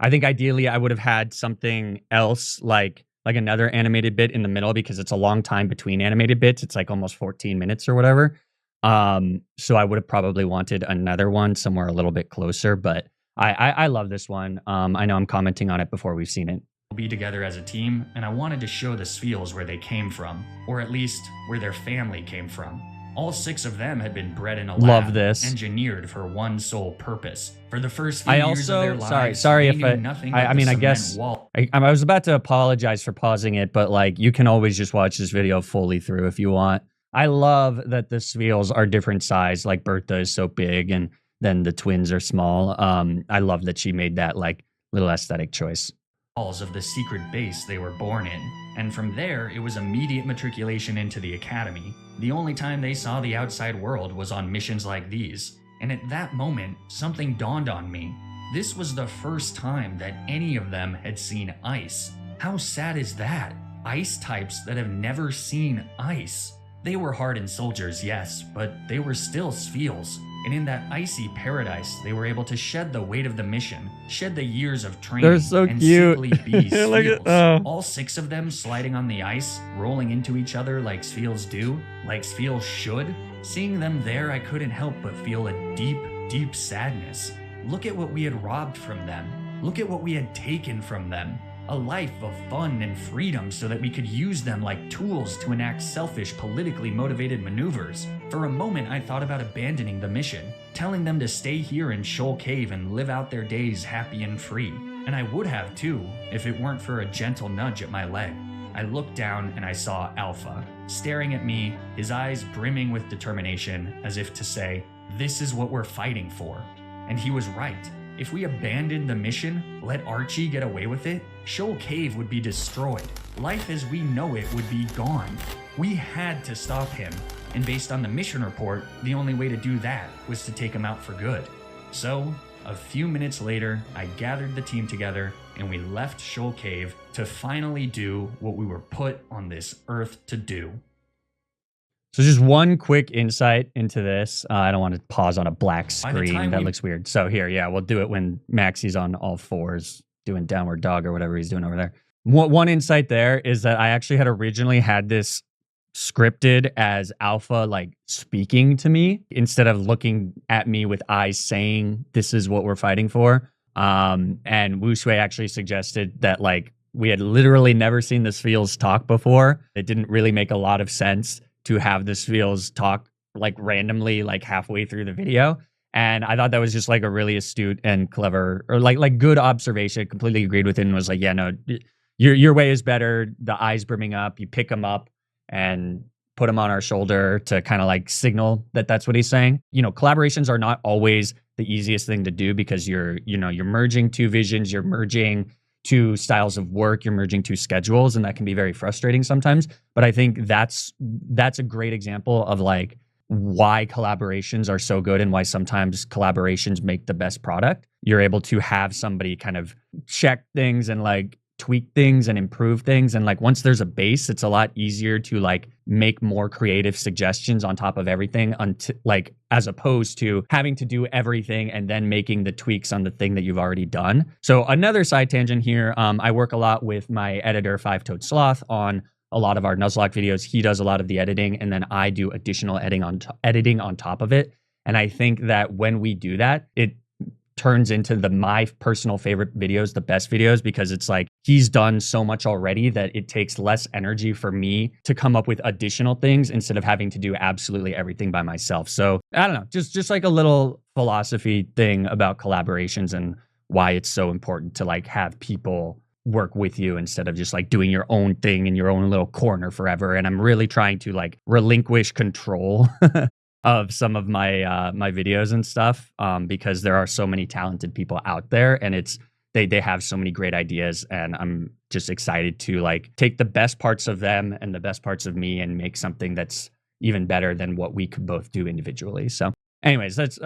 think ideally I would have had something else, like another animated bit in the middle, because it's a long time between animated bits. It's like almost 14 minutes or whatever. So I would have probably wanted another one somewhere a little bit closer, but I love this one. I know I'm commenting on it before we've seen it. be together as a team, and I wanted to show the Spheals where they came from, or at least where their family came from. All 6 of them had been bred in a lab, Love this. engineered for one sole purpose. For the first few I years of their also lives, sorry they if knew nothing but I the mean I cement guess wall. I was about to apologize for pausing it, but like you can always just watch this video fully through if you want. I love that the Spheals are different size. Like Bertha is so big, and then the twins are small. I love that she made that like Little aesthetic choice. Halls of the secret base they were born in, and from there it was immediate matriculation into the academy. The only time they saw the outside world was on missions like these, and at that moment, something dawned on me. This was the first time that any of them had seen ice. How sad is that? Ice types that have never seen ice. They were hardened soldiers, yes, but they were still Spheals. And in that icy paradise, they were able to shed the weight of the mission, shed the years of training, They're so and cute. simply be Spheals. Oh. All 6 of them sliding on the ice, rolling into each other like Spheals do, like Spheals should. Seeing them there, I couldn't help but feel a deep, deep sadness. Look at what we had robbed from them. Look at what we had taken from them. A life of fun and freedom so that we could use them like tools to enact selfish, politically motivated maneuvers. For a moment, I thought about abandoning the mission, telling them to stay here in Shoal Cave and live out their days happy and free. And I would have too, if it weren't for a gentle nudge at my leg. I looked down and I saw Alpha, staring at me, his eyes brimming with determination, as if to say, "This is what we're fighting for." And he was right. If we abandoned the mission, let Archie get away with it, Shoal Cave would be destroyed. Life as we know it would be gone. We had to stop him, and based on the mission report, the only way to do that was to take him out for good. So, a few minutes later, I gathered the team together and we left Shoal Cave to finally do what we were put on this earth to do. So just one quick insight into this. I don't want to pause on a black screen. That looks weird. So here, yeah, we'll do it when Maxie's on all fours doing downward dog or whatever he's doing over there. One insight there is that I actually had originally had this scripted as Alpha like speaking to me instead of looking at me with eyes saying, "This is what we're fighting for." And Wu Shui actually suggested that like we had literally never seen the Spheals talk before. It didn't really make a lot of sense to have the Spheals talk like randomly like halfway through the video. And I thought that was just like a really astute and clever or like good observation. Completely agreed with it and was like, yeah, no, your way is better. The eyes brimming up, you pick them up and put them on our shoulder to kind of like signal that that's what he's saying. You know, collaborations are not always the easiest thing to do because you're merging 2 visions, you're merging 2 styles of work, you're merging 2 schedules, and that can be very frustrating sometimes. But I think that's a great example of like why collaborations are so good and why sometimes collaborations make the best product. You're able to have somebody kind of check things and like tweak things and improve things. And like once there's a base, it's a lot easier to like make more creative suggestions on top of everything like as opposed to having to do everything and then making the tweaks on the thing that you've already done. So another side tangent here, I work a lot with my editor 5-Toed Sloth on a lot of our Nuzlocke videos. He does a lot of the editing and then I do additional editing on top of it. And I think that when we do that, it turns into my personal favorite videos, the best videos, because it's like he's done so much already that it takes less energy for me to come up with additional things instead of having to do absolutely everything by myself. So I don't know, just like a little philosophy thing about collaborations and why it's so important to like have people work with you instead of just like doing your own thing in your own little corner forever. And I'm really trying to like relinquish control of some of my my videos and stuff because there are so many talented people out there and they have so many great ideas and I'm just excited to like take the best parts of them and the best parts of me and make something that's even better than what we could both do individually. So anyways, that's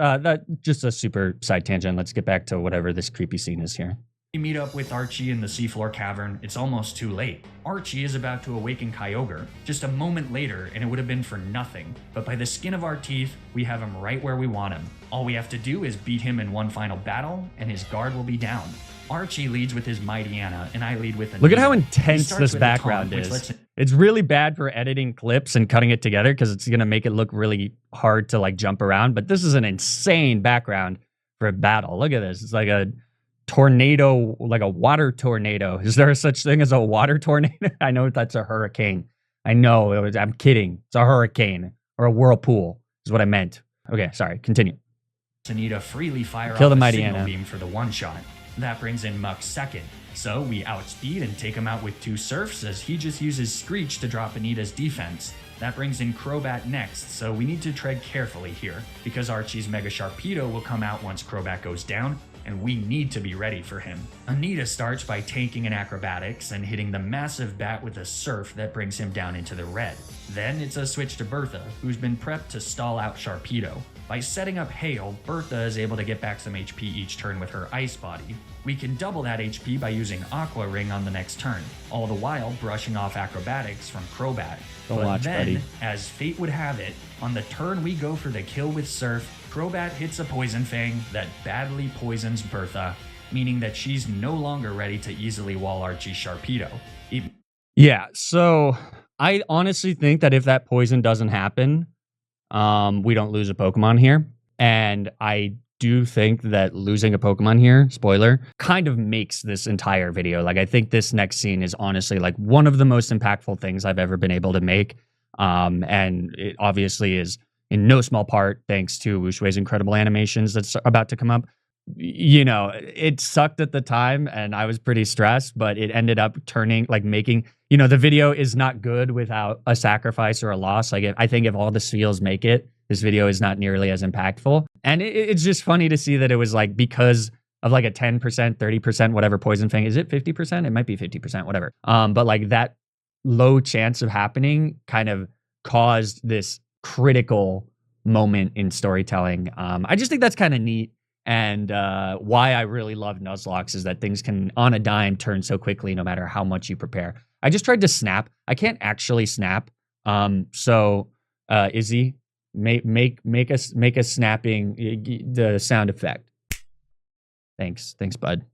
just a super side tangent. Let's get back to whatever this creepy scene is here. We meet up with Archie in the seafloor cavern. It's almost too late. Archie is about to awaken Kyogre just a moment later and it would have been for nothing. But by the skin of our teeth, we have him right where we want him. All we have to do is beat him in one final battle and his guard will be down. Archie leads with his Mightyena and I lead with a Look at how intense this background is. It's really bad for editing clips and cutting it together because it's going to make it look really hard to like jump around. But this is an insane background for a battle. Look at this. It's like a tornado, like a water tornado. Is there such thing as a water tornado? I know that's a hurricane. I know. I'm kidding. It's a hurricane or a whirlpool is what I meant. Okay, sorry. Continue. Anita freely fire Kill off the a signal Mightyena beam for the one shot. That brings in Muck second. So we outspeed and take him out with 2 surfs as he just uses Screech to drop Anita's defense. That brings in Crobat next, so we need to tread carefully here because Archie's Mega Sharpedo will come out once Crobat goes down. and we need to be ready for him. Anita starts by tanking an acrobatics and hitting the massive bat with a surf that brings him down into the red. Then it's a switch to Bertha, who's been prepped to stall out Sharpedo. By setting up Hail, Bertha is able to get back some HP each turn with her ice body. We can double that HP by using Aqua Ring on the next turn, all the while brushing off acrobatics from Crobat. But then, as fate would have it, on the turn we go for the kill with Surf, Crobat hits a Poison Fang that badly poisons Bertha, meaning that she's no longer ready to easily wall Archie Sharpedo. Yeah, so I honestly think that if that poison doesn't happen, we don't lose a Pokemon here. And I do think that losing a Pokemon here, spoiler, kind of makes this entire video. Like, I think this next scene is honestly like one of the most impactful things I've ever been able to make. And it obviously is in no small part thanks to Wushui's incredible animations that's about to come up. You know, it sucked at the time and I was pretty stressed, but it ended up turning, like making, you know, the video is not good without a sacrifice or a loss. Like, I think if all the Spheals make it, this video is not nearly as impactful. And it's just funny to see that it was like because of like a 10%, 30%, whatever Poison Fang. Is it 50%? It might be 50%, whatever. But like that low chance of happening kind of caused this critical moment in storytelling. I just think that's kind of neat. And why I really love Nuzlocke is that things can, on a dime, turn so quickly no matter how much you prepare. I just tried to snap. I can't actually snap. So Izzy, make a snapping the sound effect. Thanks, bud.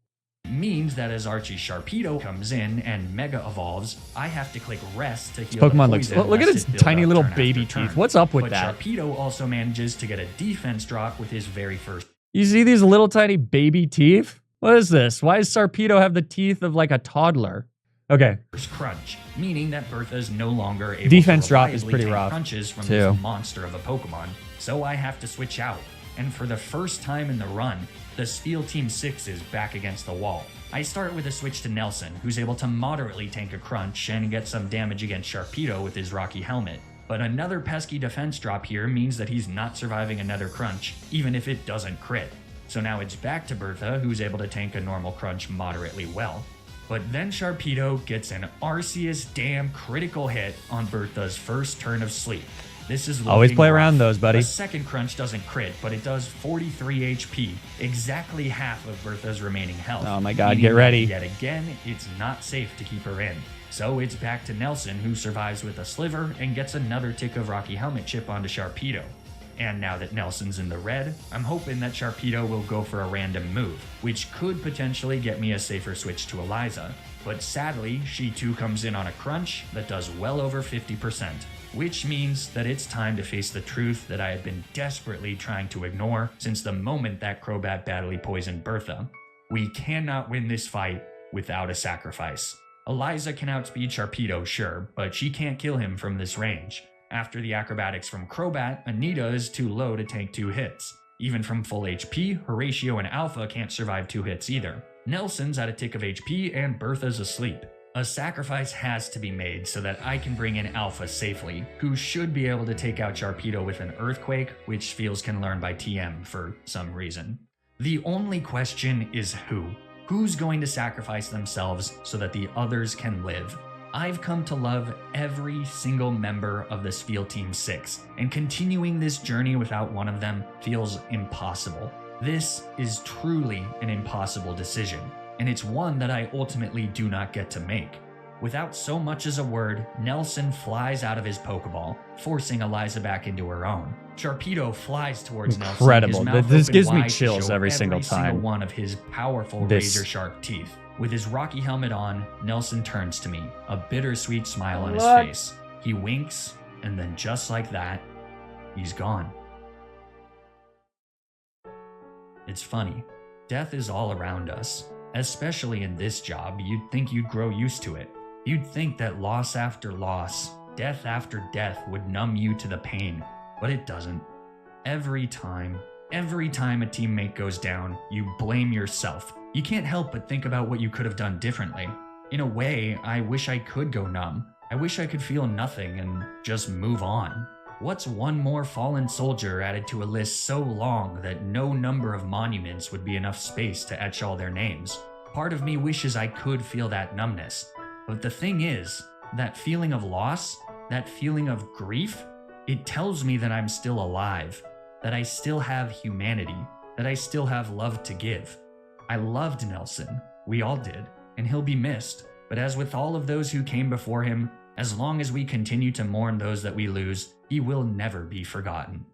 Means that as Archie Sharpedo comes in and Mega Evolves, I have to click Rest to heal Pokemon the looks. poison. Look at its tiny little baby teeth. What's up with that? But Sharpedo also manages to get a defense drop with his very first. You see these little tiny baby teeth? What is this? Why does Sharpedo have the teeth of like a toddler? Okay. Crunch, meaning that Bertha is no longer able defense to drop is pretty rough crunches from too. This monster of a Pokemon, so I have to switch out. And for the first time in the run, the Spheal Team 6 is back against the wall. I start with a switch to Nelson, who's able to moderately tank a crunch and get some damage against Sharpedo with his Rocky Helmet. But another pesky defense drop here means that he's not surviving another crunch, even if it doesn't crit. So now it's back to Bertha, who's able to tank a normal crunch moderately well. But then Sharpedo gets an Arceus damn critical hit on Bertha's first turn of sleep. This is always play rough. around those, buddy. The second crunch doesn't crit, but it does 43 HP, exactly half of Bertha's remaining health. Oh my god, get ready. Yet again, it's not safe to keep her in. So it's back to Nelson, who survives with a sliver and gets another tick of Rocky Helmet chip onto Sharpedo. And now that Nelson's in the red, I'm hoping that Sharpedo will go for a random move, which could potentially get me a safer switch to Eliza. But sadly, she too comes in on a crunch that does well over 50%, which means that it's time to face the truth that I had been desperately trying to ignore since the moment that Crobat badly poisoned Bertha. We cannot win this fight without a sacrifice. Eliza can outspeed Sharpedo, sure, but she can't kill him from this range. After the acrobatics from Crobat, Anita is too low to tank 2 hits. Even from full HP, Horatio and Alpha can't survive 2 hits either. Nelson's at a tick of HP and Bertha's asleep. A sacrifice has to be made so that I can bring in Alpha safely, who should be able to take out Sharpedo with an Earthquake, which Spheals can learn by TM for some reason. The only question is who? Who's going to sacrifice themselves so that the others can live? I've come to love every single member of the Spheal Team 6, and continuing this journey without one of them feels impossible. This is truly an impossible decision, and it's one that I ultimately do not get to make. Without so much as a word, Nelson flies out of his Pokeball, forcing Eliza back into her own. Sharpedo flies towards Incredible. Nelson. This gives me chills every single time. One of his powerful razor-sharp teeth. With his Rocky Helmet on, Nelson turns to me, a bittersweet smile on his face. He winks, and then just like that, he's gone. It's funny. Death is all around us. Especially in this job, you'd think you'd grow used to it. You'd think that loss after loss, death after death would numb you to the pain, but it doesn't. Every time a teammate goes down, you blame yourself. You can't help but think about what you could have done differently. In a way, I wish I could go numb. I wish I could feel nothing and just move on. What's one more fallen soldier added to a list so long that no number of monuments would be enough space to etch all their names? Part of me wishes I could feel that numbness. But the thing is, that feeling of loss, that feeling of grief, it tells me that I'm still alive, that I still have humanity, that I still have love to give. I loved Nelson, we all did, and he'll be missed. But as with all of those who came before him, as long as we continue to mourn those that we lose, he will never be forgotten.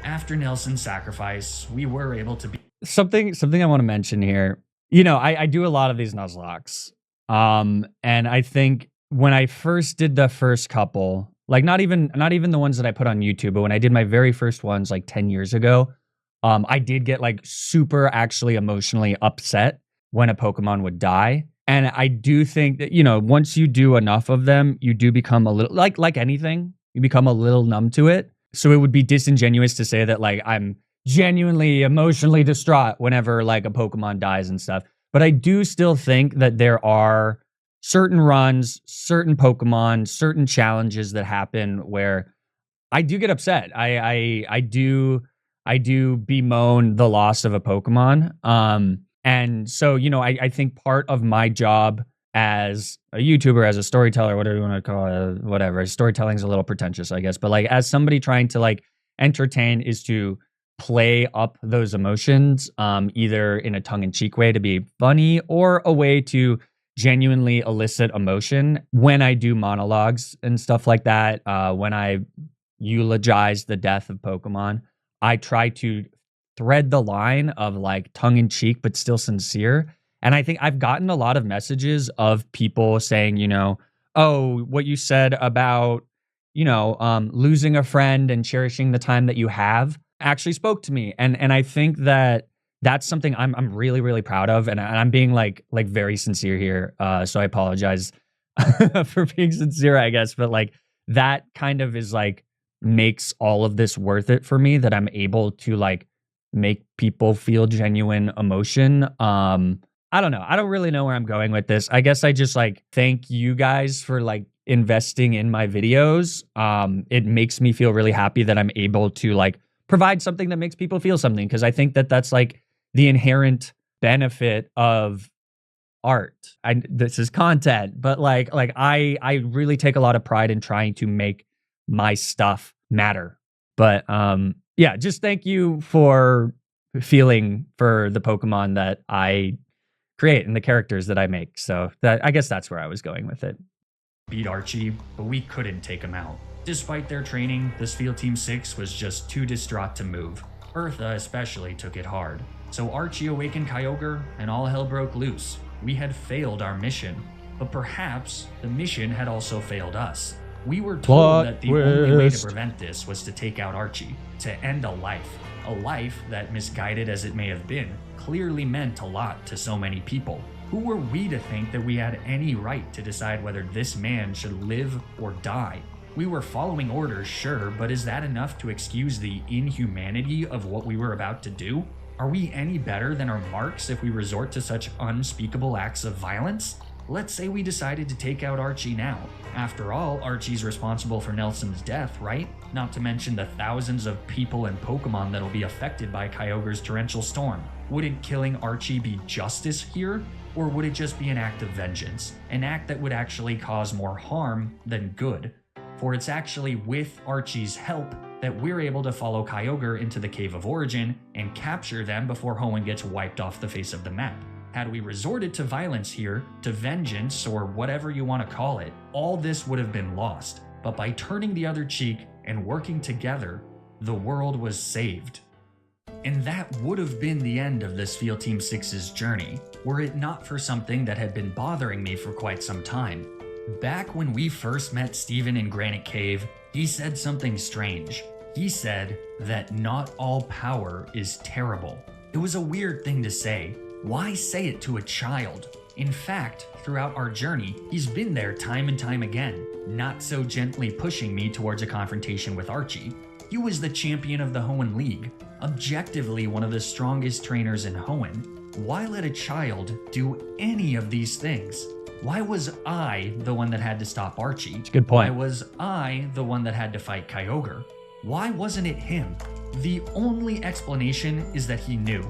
After Nelson's sacrifice, we were able to be Something I want to mention here. You know, I do a lot of these Nuzlocks. And I think when I first did the first couple, like not even the ones that I put on YouTube, but when I did my very first ones like 10 years ago, I did get like super actually emotionally upset when a Pokemon would die. And I do think that, you know, once you do enough of them, you do become a little like anything, you become a little numb to it. So it would be disingenuous to say that like I'm genuinely emotionally distraught whenever like a Pokemon dies and stuff. But I do still think that there are certain runs, certain Pokemon, certain challenges that happen where I do get upset. I do bemoan the loss of a Pokemon. And so, you know, I think part of my job as a YouTuber, as a storyteller, whatever you want to call it, whatever, storytelling is a little pretentious, I guess. But like as somebody trying to like entertain is to play up those emotions, either in a tongue-in-cheek way to be funny or a way to genuinely elicit emotion when I do monologues and stuff like that. When I eulogize the death of Pokemon, I try to thread the line of like tongue-in-cheek but still sincere. And I think I've gotten a lot of messages of people saying, you know, oh, what you said about, you know, losing a friend and cherishing the time that you have actually spoke to me. And I think that that's something I'm really, really proud of. And I'm being like very sincere here. So I apologize for being sincere, I guess. But like that kind of is like makes all of this worth it for me, that I'm able to like make people feel genuine emotion. I don't know. I don't really know where I'm going with this. I guess I just like thank you guys for like investing in my videos. It makes me feel really happy that I'm able to like provide something that makes people feel something, because I think that that's like the inherent benefit of art. This is content, but like I really take a lot of pride in trying to make my stuff matter. But yeah, just thank you for feeling for the Pokemon that I create and the characters that I make. So that, I guess that's where I was going with it. beat Archie, but we couldn't take him out. Despite their training, the Spheal Team 6 was just too distraught to move. Eartha especially took it hard. So Archie awakened Kyogre and all hell broke loose. We had failed our mission, but perhaps the mission had also failed us. We were told that the only way to prevent this was to take out Archie, to end a life that, misguided as it may have been, clearly meant a lot to so many people. Who were we to think that we had any right to decide whether this man should live or die? We were following orders, sure, but is that enough to excuse the inhumanity of what we were about to do? Are we any better than our marks if we resort to such unspeakable acts of violence? Let's say we decided to take out Archie now. After all, Archie's responsible for Nelson's death, right? Not to mention the thousands of people and Pokemon that'll be affected by Kyogre's torrential storm. Wouldn't killing Archie be justice here? Or would it just be an act of vengeance? An act that would actually cause more harm than good? For it's actually with Archie's help that we're able to follow Kyogre into the Cave of Origin and capture them before Hoenn gets wiped off the face of the map. Had we resorted to violence here, to vengeance, or whatever you want to call it, all this would have been lost. But by turning the other cheek and working together, the world was saved. And that would have been the end of the Spheal Team 6's journey, were it not for something that had been bothering me for quite some time. Back when we first met Steven in Granite Cave, he said something strange. He said that not all power is terrible. It was a weird thing to say. Why say it to a child? In fact, throughout our journey, he's been there time and time again, not so gently pushing me towards a confrontation with Archie. He was the champion of the Hoenn League, objectively one of the strongest trainers in Hoenn. Why let a child do any of these things? Why was I the one that had to stop Archie? That's a good point. Why was I the one that had to fight Kyogre? Why wasn't it him? The only explanation is that he knew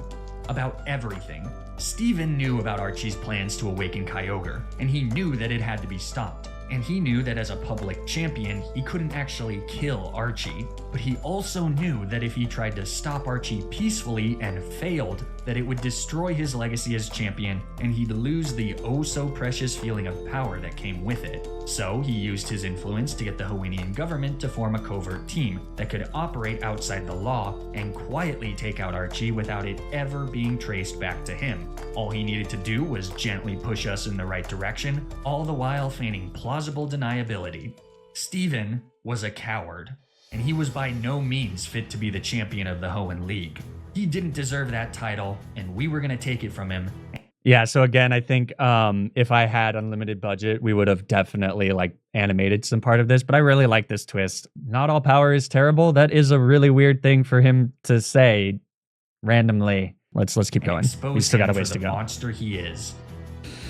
about everything. Steven knew about Archie's plans to awaken Kyogre, and he knew that it had to be stopped. And he knew that as a public champion, he couldn't actually kill Archie. But he also knew that if he tried to stop Archie peacefully and failed, that it would destroy his legacy as champion, and he'd lose the oh-so-precious feeling of power that came with it. So he used his influence to get the Hawaiian government to form a covert team that could operate outside the law and quietly take out Archie without it ever being traced back to him. All he needed to do was gently push us in the right direction, all the while feigning plausible deniability. Steven was a coward, and he was by no means fit to be the champion of the Hoenn League. He didn't deserve that title, and we were going to take it from him. Yeah, so again, I think if I had unlimited budget, we would have definitely like animated some part of this, but I really like this twist. Not all power is terrible. That is a really weird thing for him to say randomly. Let's keep going. We still got a ways to go. Monster he is.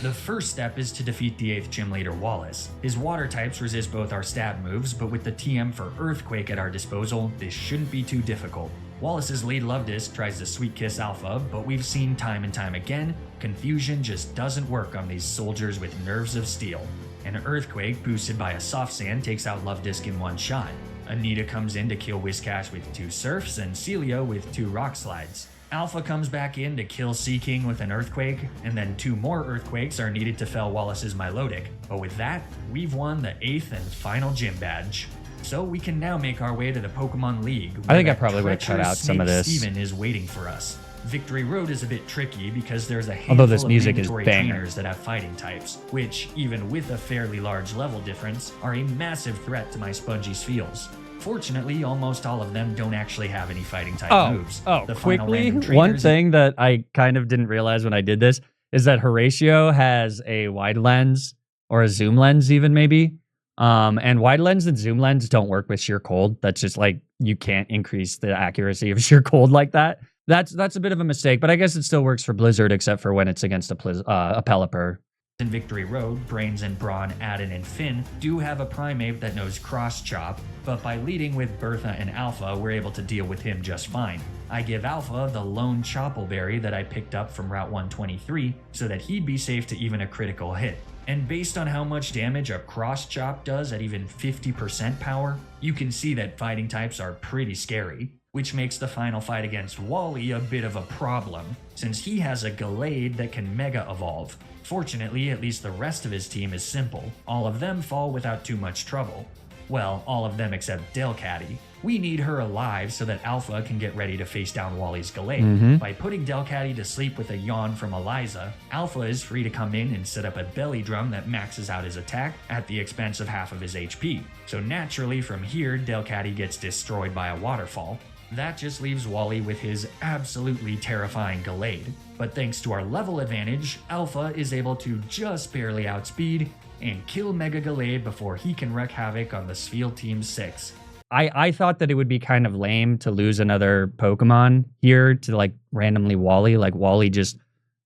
The first step is to defeat the 8th gym leader Wallace. His water types resist both our stab moves, but with the TM for Earthquake at our disposal, this shouldn't be too difficult. Wallace's lead Luvdisc tries to Sweet Kiss Alpha, but we've seen time and time again, confusion just doesn't work on these soldiers with nerves of steel. An Earthquake boosted by a Soft Sand takes out Luvdisc in one shot. Anita comes in to kill Whiscash with 2 Surfs, and Celio with 2 Rock Slides. Alpha comes back in to kill Seaking with an Earthquake, and then 2 more Earthquakes are needed to fell Wallace's Milotic. But with that, we've won the 8th and final gym badge. So we can now make our way to the Pokemon League. I think I probably would have cut out some of this. Steven is waiting for us. Victory Road is a bit tricky because there's a Although handful this of music is mandatory banger. trainers that have fighting types, which, even with a fairly large level difference, are a massive threat to my spongy Spheals. Fortunately, almost all of them don't actually have any fighting type moves. The final Quickly, random one trainers- thing that I kind of didn't realize when I did this is that Horatio has a wide lens or a zoom lens even maybe. And wide lens and zoom lens don't work with sheer cold. That's just like, you can't increase the accuracy of sheer cold like that. That's a bit of a mistake, but I guess it still works for Blizzard except for when it's against a Pelipper. In Victory Road, Brains and Brawn, Adden, and Finn do have a Primeape that knows Cross Chop, but by leading with Bertha and Alpha, we're able to deal with him just fine. I give Alpha the lone Choppleberry that I picked up from Route 123 so that he'd be safe to even a critical hit. And based on how much damage a Cross Chop does at even 50% power, you can see that fighting types are pretty scary, which makes the final fight against Wally a bit of a problem, since he has a Gallade that can Mega Evolve. Fortunately, at least the rest of his team is simple. All of them fall without too much trouble. Well, all of them except Delcatty. We need her alive so that Alpha can get ready to face down Wally's Gallade. By putting Delcatty to sleep with a yawn from Eliza, Alpha is free to come in and set up a belly drum that maxes out his attack at the expense of half of his HP. So naturally from here, Delcatty gets destroyed by a waterfall. That just leaves Wally with his absolutely terrifying Gallade. But thanks to our level advantage, Alpha is able to just barely outspeed and kill Mega Gallade before he can wreak havoc on the Spheal Team 6. I thought that it would be kind of lame to lose another Pokemon here to like randomly Wally. Like Wally just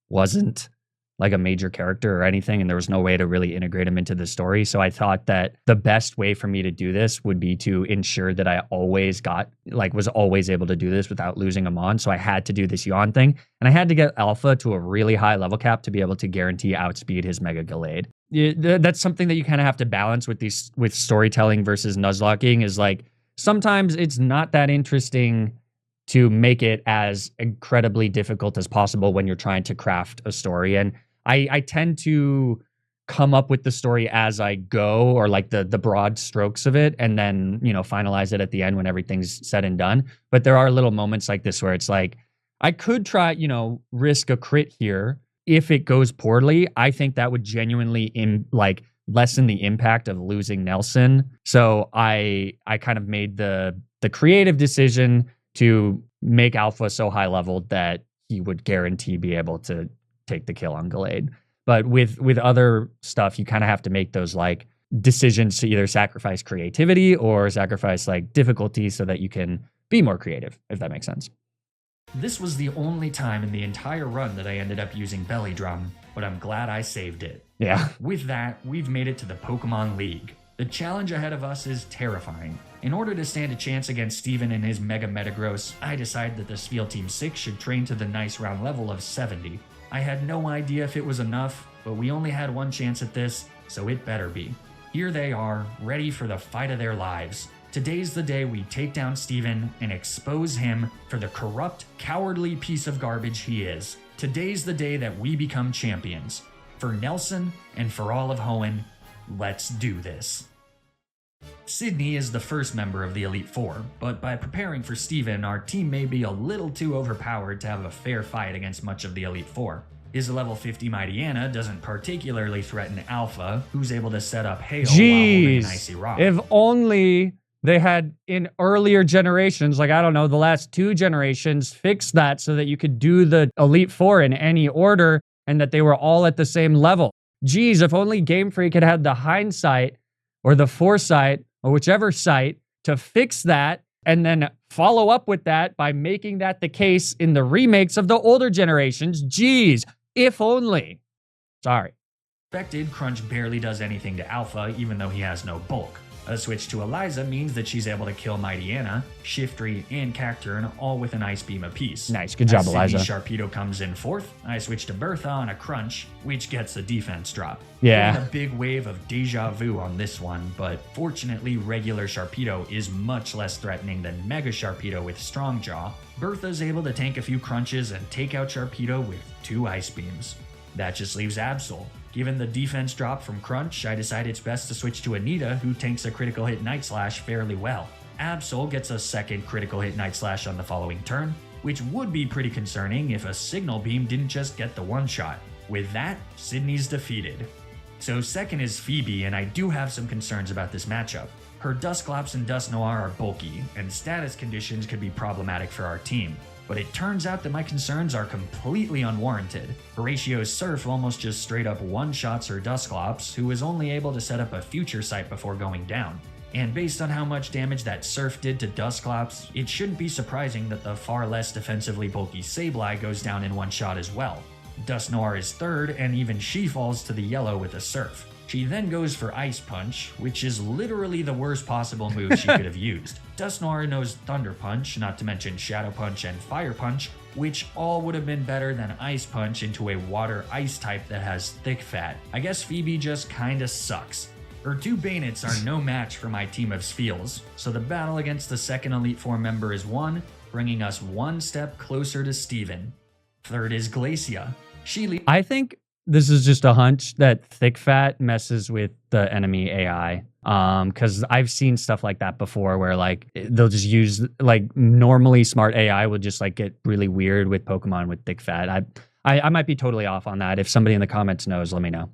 wasn't like a major character or anything, and there was no way to really integrate him into the story. So I thought that the best way for me to do this would be to ensure that I always was always able to do this without losing him on. So I had to do this yawn thing, and I had to get Alpha to a really high level cap to be able to guarantee outspeed his Mega Gallade. That's something that you kind of have to balance with storytelling versus Nuzlocking, is like sometimes it's not that interesting to make it as incredibly difficult as possible when you're trying to craft a story. And I tend to come up with the story as I go, or like the broad strokes of it, and then, finalize it at the end when everything's said and done. But there are little moments like this where it's like, I could try, risk a crit here. If it goes poorly, I think that would genuinely lessen the impact of losing Nelson. So I kind of made the creative decision to make Alpha so high leveled that he would guarantee be able to take the kill on Gallade. But with other stuff, you kind of have to make those like decisions to either sacrifice creativity or sacrifice like difficulty so that you can be more creative, if that makes sense. This was the only time in the entire run that I ended up using Belly Drum, but I'm glad I saved it. Yeah. With that, we've made it to the Pokemon League. The challenge ahead of us is terrifying. In order to stand a chance against Steven and his Mega Metagross, I decided that the Spheal Team 6 should train to the nice round level of 70. I had no idea if it was enough, but we only had one chance at this, so it better be. Here they are, ready for the fight of their lives. Today's the day we take down Steven and expose him for the corrupt, cowardly piece of garbage he is. Today's the day that we become champions. For Nelson and for all of Hoenn, let's do this. Sydney is the first member of the Elite Four, but by preparing for Steven, our team may be a little too overpowered to have a fair fight against much of the Elite Four. His level 50 Mightyena doesn't particularly threaten Alpha, who's able to set up hail while holding an icy rock. If only they had in earlier generations, like I don't know, the last 2 generations, fixed that so that you could do the Elite Four in any order and that they were all at the same level. Geez, if only Game Freak had had the hindsight or the foresight or whichever sight to fix that and then follow up with that by making that the case in the remakes of the older generations. Geez, if only. Sorry. Expected, Crunch barely does anything to Alpha, even though he has no bulk. A switch to Eliza means that she's able to kill Mightyena, Shiftry, and Cacturne all with an Ice Beam apiece. Nice, good job, Eliza. As Sharpedo comes in 4th, I switch to Bertha on a Crunch, which gets a defense drop. Yeah. A big wave of deja vu on this one, but fortunately regular Sharpedo is much less threatening than Mega Sharpedo with Strong Jaw. Bertha's able to tank a few crunches and take out Sharpedo with 2 Ice Beams. That just leaves Absol. Given the defense drop from Crunch, I decided it's best to switch to Anita, who tanks a critical hit Night Slash fairly well. Absol gets a second critical hit Night Slash on the following turn, which would be pretty concerning if a Signal Beam didn't just get the one shot. With that, Sydney's defeated. So second is Phoebe, and I do have some concerns about this matchup. Her Dusclops and Dusknoir are bulky, and status conditions could be problematic for our team. But it turns out that my concerns are completely unwarranted. Horatio's Surf almost just straight up one-shots her Dusclops, who was only able to set up a future sight before going down. And based on how much damage that Surf did to Dusclops, it shouldn't be surprising that the far less defensively bulky Sableye goes down in one shot as well. Dusknoir is 3rd, and even she falls to the yellow with a Surf. She then goes for Ice Punch, which is literally the worst possible move she could have used. Dusknoir knows Thunder Punch, not to mention Shadow Punch and Fire Punch, which all would have been better than Ice Punch into a Water-Ice type that has thick fat. I guess Phoebe just kinda sucks. Her 2 Bayonets are no match for my team of Spheals, so the battle against the second Elite Four member is won, bringing us one step closer to Steven. 3rd is Glacia. I think this is just a hunch that thick fat messes with the enemy AI. Because I've seen stuff like that before where like they'll just use like normally smart AI will just like get really weird with Pokemon with thick fat. I might be totally off on that. If somebody in the comments knows, let me know.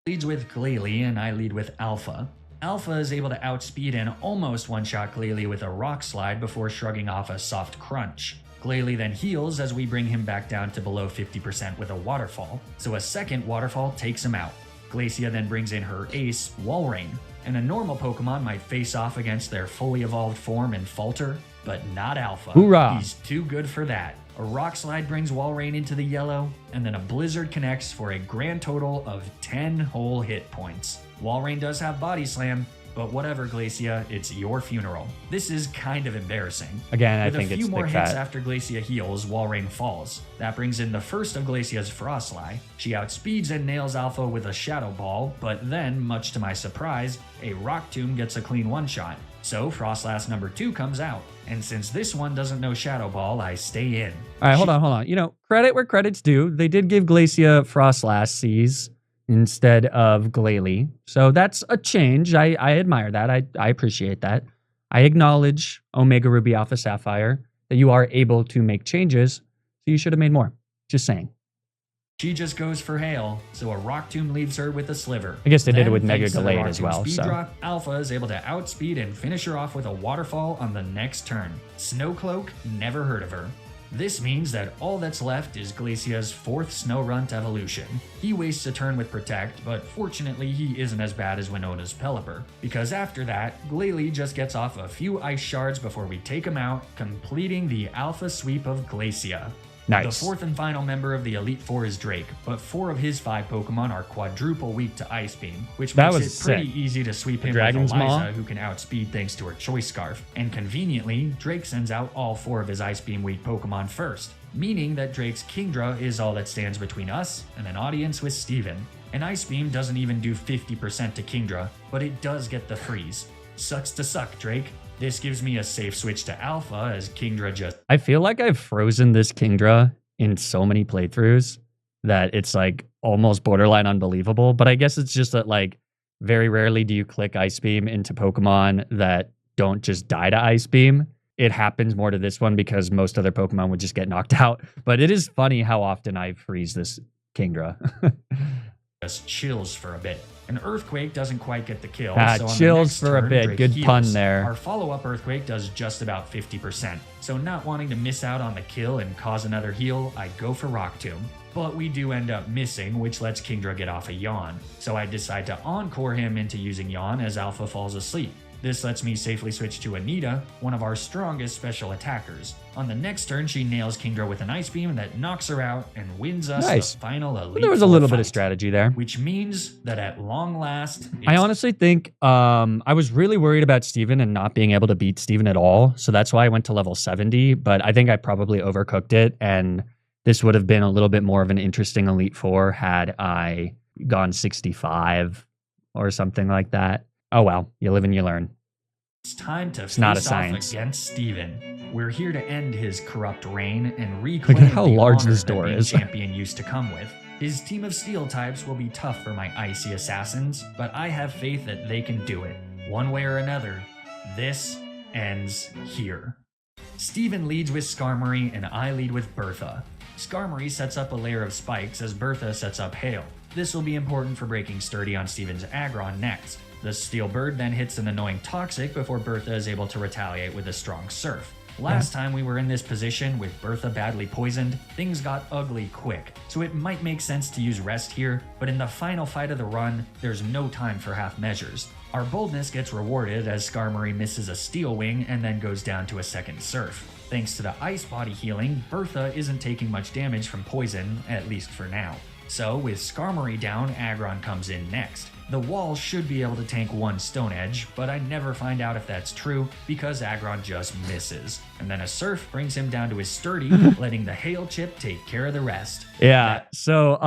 Leads with Glalie and I lead with Alpha. Alpha is able to outspeed and almost one-shot Glalie with a Rock Slide before shrugging off a soft Crunch. Glalie then heals as we bring him back down to below 50% with a Waterfall, so a second Waterfall takes him out. Glacia then brings in her ace, Walrein, and a normal Pokemon might face off against their fully evolved form and falter, but not Alpha. Hoorah! He's too good for that. A Rock Slide brings Walrein into the yellow, and then a Blizzard connects for a grand total of 10 whole hit points. Walrein does have Body Slam, but whatever, Glacia, it's your funeral. This is kind of embarrassing. Again, I With think a it's few more thick hits fat. after Glacia heals, Walrein falls. That brings in the first of Glacia's Frostlie. She outspeeds and nails Alpha with a Shadow Ball, but then, much to my surprise, a Rock Tomb gets a clean one-shot. So Frostlass number 2 comes out, and since this one doesn't know Shadow Ball, I stay in. All right, hold on. You know, credit where credit's due. They did give Glacia Frostlass Seas instead of Glalie. So that's a change. I admire that. I appreciate that. I acknowledge Omega Ruby Alpha Sapphire that you are able to make changes, so you should have made more. Just saying. She just goes for Hail, so a Rock Tomb leaves her with a Sliver. I guess they did it with Then, Mega thanks to the Gallade Rock as Tomb well, speed so. drop, Alpha is able to outspeed and finish her off with a Waterfall on the next turn. Snowcloak, never heard of her. This means that all that's left is Glacier's 4th Snowrunt evolution. He wastes a turn with Protect, but fortunately he isn't as bad as Winona's Pelipper, because after that, Glalie just gets off a few ice shards before we take him out, completing the alpha sweep of Glacia. Nice. The 4th and final member of the Elite Four is Drake, but 4 of his 5 Pokemon are quadruple weak to Ice Beam, which makes it pretty easy to sweep him with Eliza, who can outspeed thanks to her Choice Scarf. And conveniently, Drake sends out all 4 of his Ice Beam weak Pokemon first, meaning that Drake's Kingdra is all that stands between us and an audience with Steven. And Ice Beam doesn't even do 50% to Kingdra, but it does get the freeze. Sucks to suck, Drake. This gives me a safe switch to Alpha as Kingdra just... I feel like I've frozen this Kingdra in so many playthroughs that it's like almost borderline unbelievable. But I guess it's just that like very rarely do you click Ice Beam into Pokemon that don't just die to Ice Beam. It happens more to this one because most other Pokemon would just get knocked out. But it is funny how often I freeze this Kingdra. just chills for a bit. An Earthquake doesn't quite get the kill. So chills for a bit. Drake Good heals. pun there. Our follow-up Earthquake does just about 50%. So not wanting to miss out on the kill and cause another heal, I go for Rock Tomb. But we do end up missing, which lets Kingdra get off a Yawn. So I decide to Encore him into using Yawn as Alpha falls asleep. This lets me safely switch to Anita, one of our strongest special attackers. On the next turn, she nails Kingdra with an Ice Beam that knocks her out and wins us the final Elite There was a little bit of strategy there. Which means that at long last... I honestly think I was really worried about Steven and not being able to beat Steven at all. So that's why I went to level 70. But I think I probably overcooked it. And this would have been a little bit more of an interesting Elite Four had I gone 65 or something like that. Oh well, you live and you learn. It's time to face off against Steven. We're here to end his corrupt reign and reclaim Look at how the large honor this that door being is. champion used to come with. His team of steel types will be tough for my icy assassins, but I have faith that they can do it. One way or another, this ends here. Steven leads with Skarmory and I lead with Bertha. Skarmory sets up a layer of spikes as Bertha sets up hail. This will be important for breaking sturdy on Steven's Aggron next. The Steel Bird then hits an annoying Toxic before Bertha is able to retaliate with a strong Surf. Last time we were in this position with Bertha badly poisoned, things got ugly quick, so it might make sense to use Rest here, but in the final fight of the run, there's no time for half measures. Our boldness gets rewarded as Skarmory misses a Steel Wing and then goes down to a second Surf. Thanks to the Ice Body healing, Bertha isn't taking much damage from poison, at least for now. So with Skarmory down, Aggron comes in next. The wall should be able to tank one Stone Edge, but I never find out if that's true because Aggron just misses. And then a Surf brings him down to his Sturdy, letting the Hail Chip take care of the rest. Yeah, so,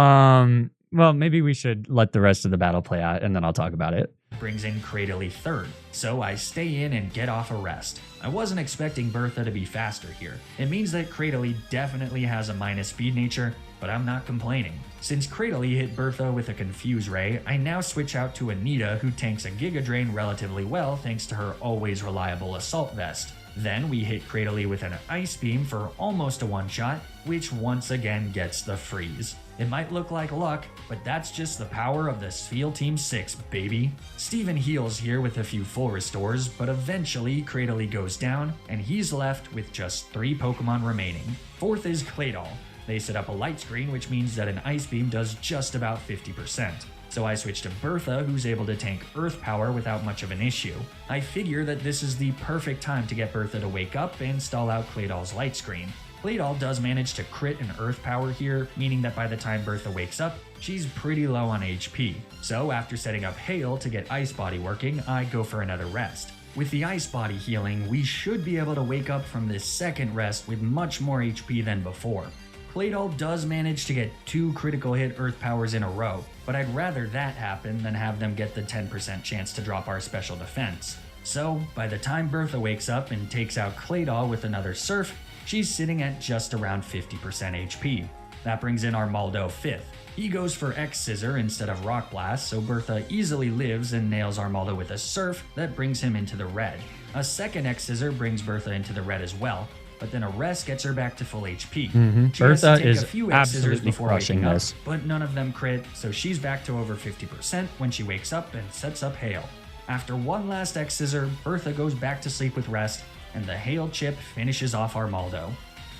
well, maybe we should let the rest of the battle play out and then I'll talk about it. Brings in Cradily third, so I stay in and get off a rest. I wasn't expecting Bertha to be faster here. It means that Cradily definitely has a minus speed nature, but I'm not complaining. Since Cradily hit Bertha with a Confuse Ray, I now switch out to Anita, who tanks a Giga Drain relatively well thanks to her always reliable Assault Vest. Then we hit Cradily with an Ice Beam for almost a one-shot, which once again gets the freeze. It might look like luck, but that's just the power of the Spheal Team 6, baby. Steven heals here with a few full restores, but eventually Cradily goes down, and he's left with just 3 Pokemon remaining. Fourth is Claydol. They set up a light screen, which means that an Ice Beam does just about 50%. So I switch to Bertha, who's able to tank Earth Power without much of an issue. I figure that this is the perfect time to get Bertha to wake up and stall out Claydol's light screen. Claydol does manage to crit an Earth Power here, meaning that by the time Bertha wakes up, she's pretty low on HP. So after setting up Hail to get Ice Body working, I go for another rest. With the Ice Body healing, we should be able to wake up from this second rest with much more HP than before. Claydol does manage to get 2 critical hit Earth Powers in a row, but I'd rather that happen than have them get the 10% chance to drop our special defense. So, by the time Bertha wakes up and takes out Claydol with another Surf, she's sitting at just around 50% HP. That brings in our Maldo 5th. He goes for X-Scissor instead of Rock Blast, so Bertha easily lives and nails our Maldo with a Surf that brings him into the red. A second X-Scissor brings Bertha into the red as well, but then a rest gets her back to full HP. She has to take a few X-Scissors before waking up, but none of them crit, so she's back to over 50% when she wakes up and sets up Hail. After one last X-Scissor, Bertha goes back to sleep with rest, and the Hail Chip finishes off our Maldo.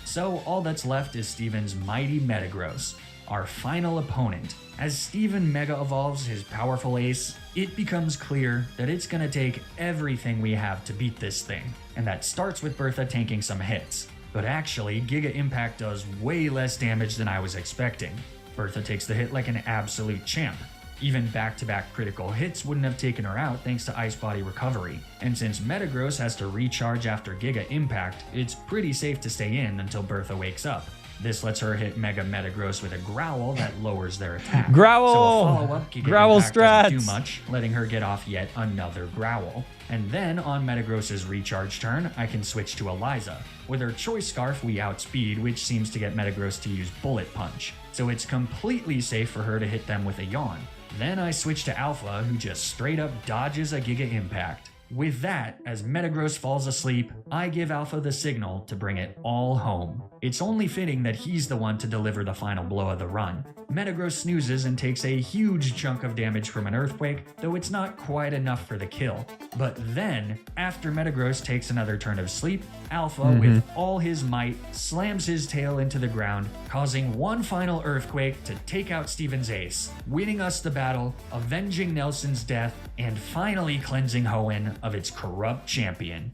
So all that's left is Steven's mighty Metagross, our final opponent. As Steven Mega evolves his powerful ace, it becomes clear that it's gonna take everything we have to beat this thing, and that starts with Bertha tanking some hits. But actually, Giga Impact does way less damage than I was expecting. Bertha takes the hit like an absolute champ. Even back-to-back critical hits wouldn't have taken her out thanks to Ice Body recovery. And since Metagross has to recharge after Giga Impact, it's pretty safe to stay in until Bertha wakes up. This lets her hit Mega Metagross with a growl that lowers their attack. Growl! So a follow-up Giga Growl Impact strats! doesn't do much, letting her get off yet another growl. And then on Metagross's recharge turn, I can switch to Eliza. With her Choice Scarf, we outspeed, which seems to get Metagross to use Bullet Punch. So it's completely safe for her to hit them with a Yawn. Then I switch to Alpha, who just straight up dodges a Giga Impact. With that, as Metagross falls asleep, I give Alpha the signal to bring it all home. It's only fitting that he's the one to deliver the final blow of the run. Metagross snoozes and takes a huge chunk of damage from an Earthquake, though it's not quite enough for the kill. But then, after Metagross takes another turn of sleep, Alpha, with all his might, slams his tail into the ground, causing one final Earthquake to take out Steven's ace, winning us the battle, avenging Nelson's death, and finally cleansing Hoenn of its corrupt champion.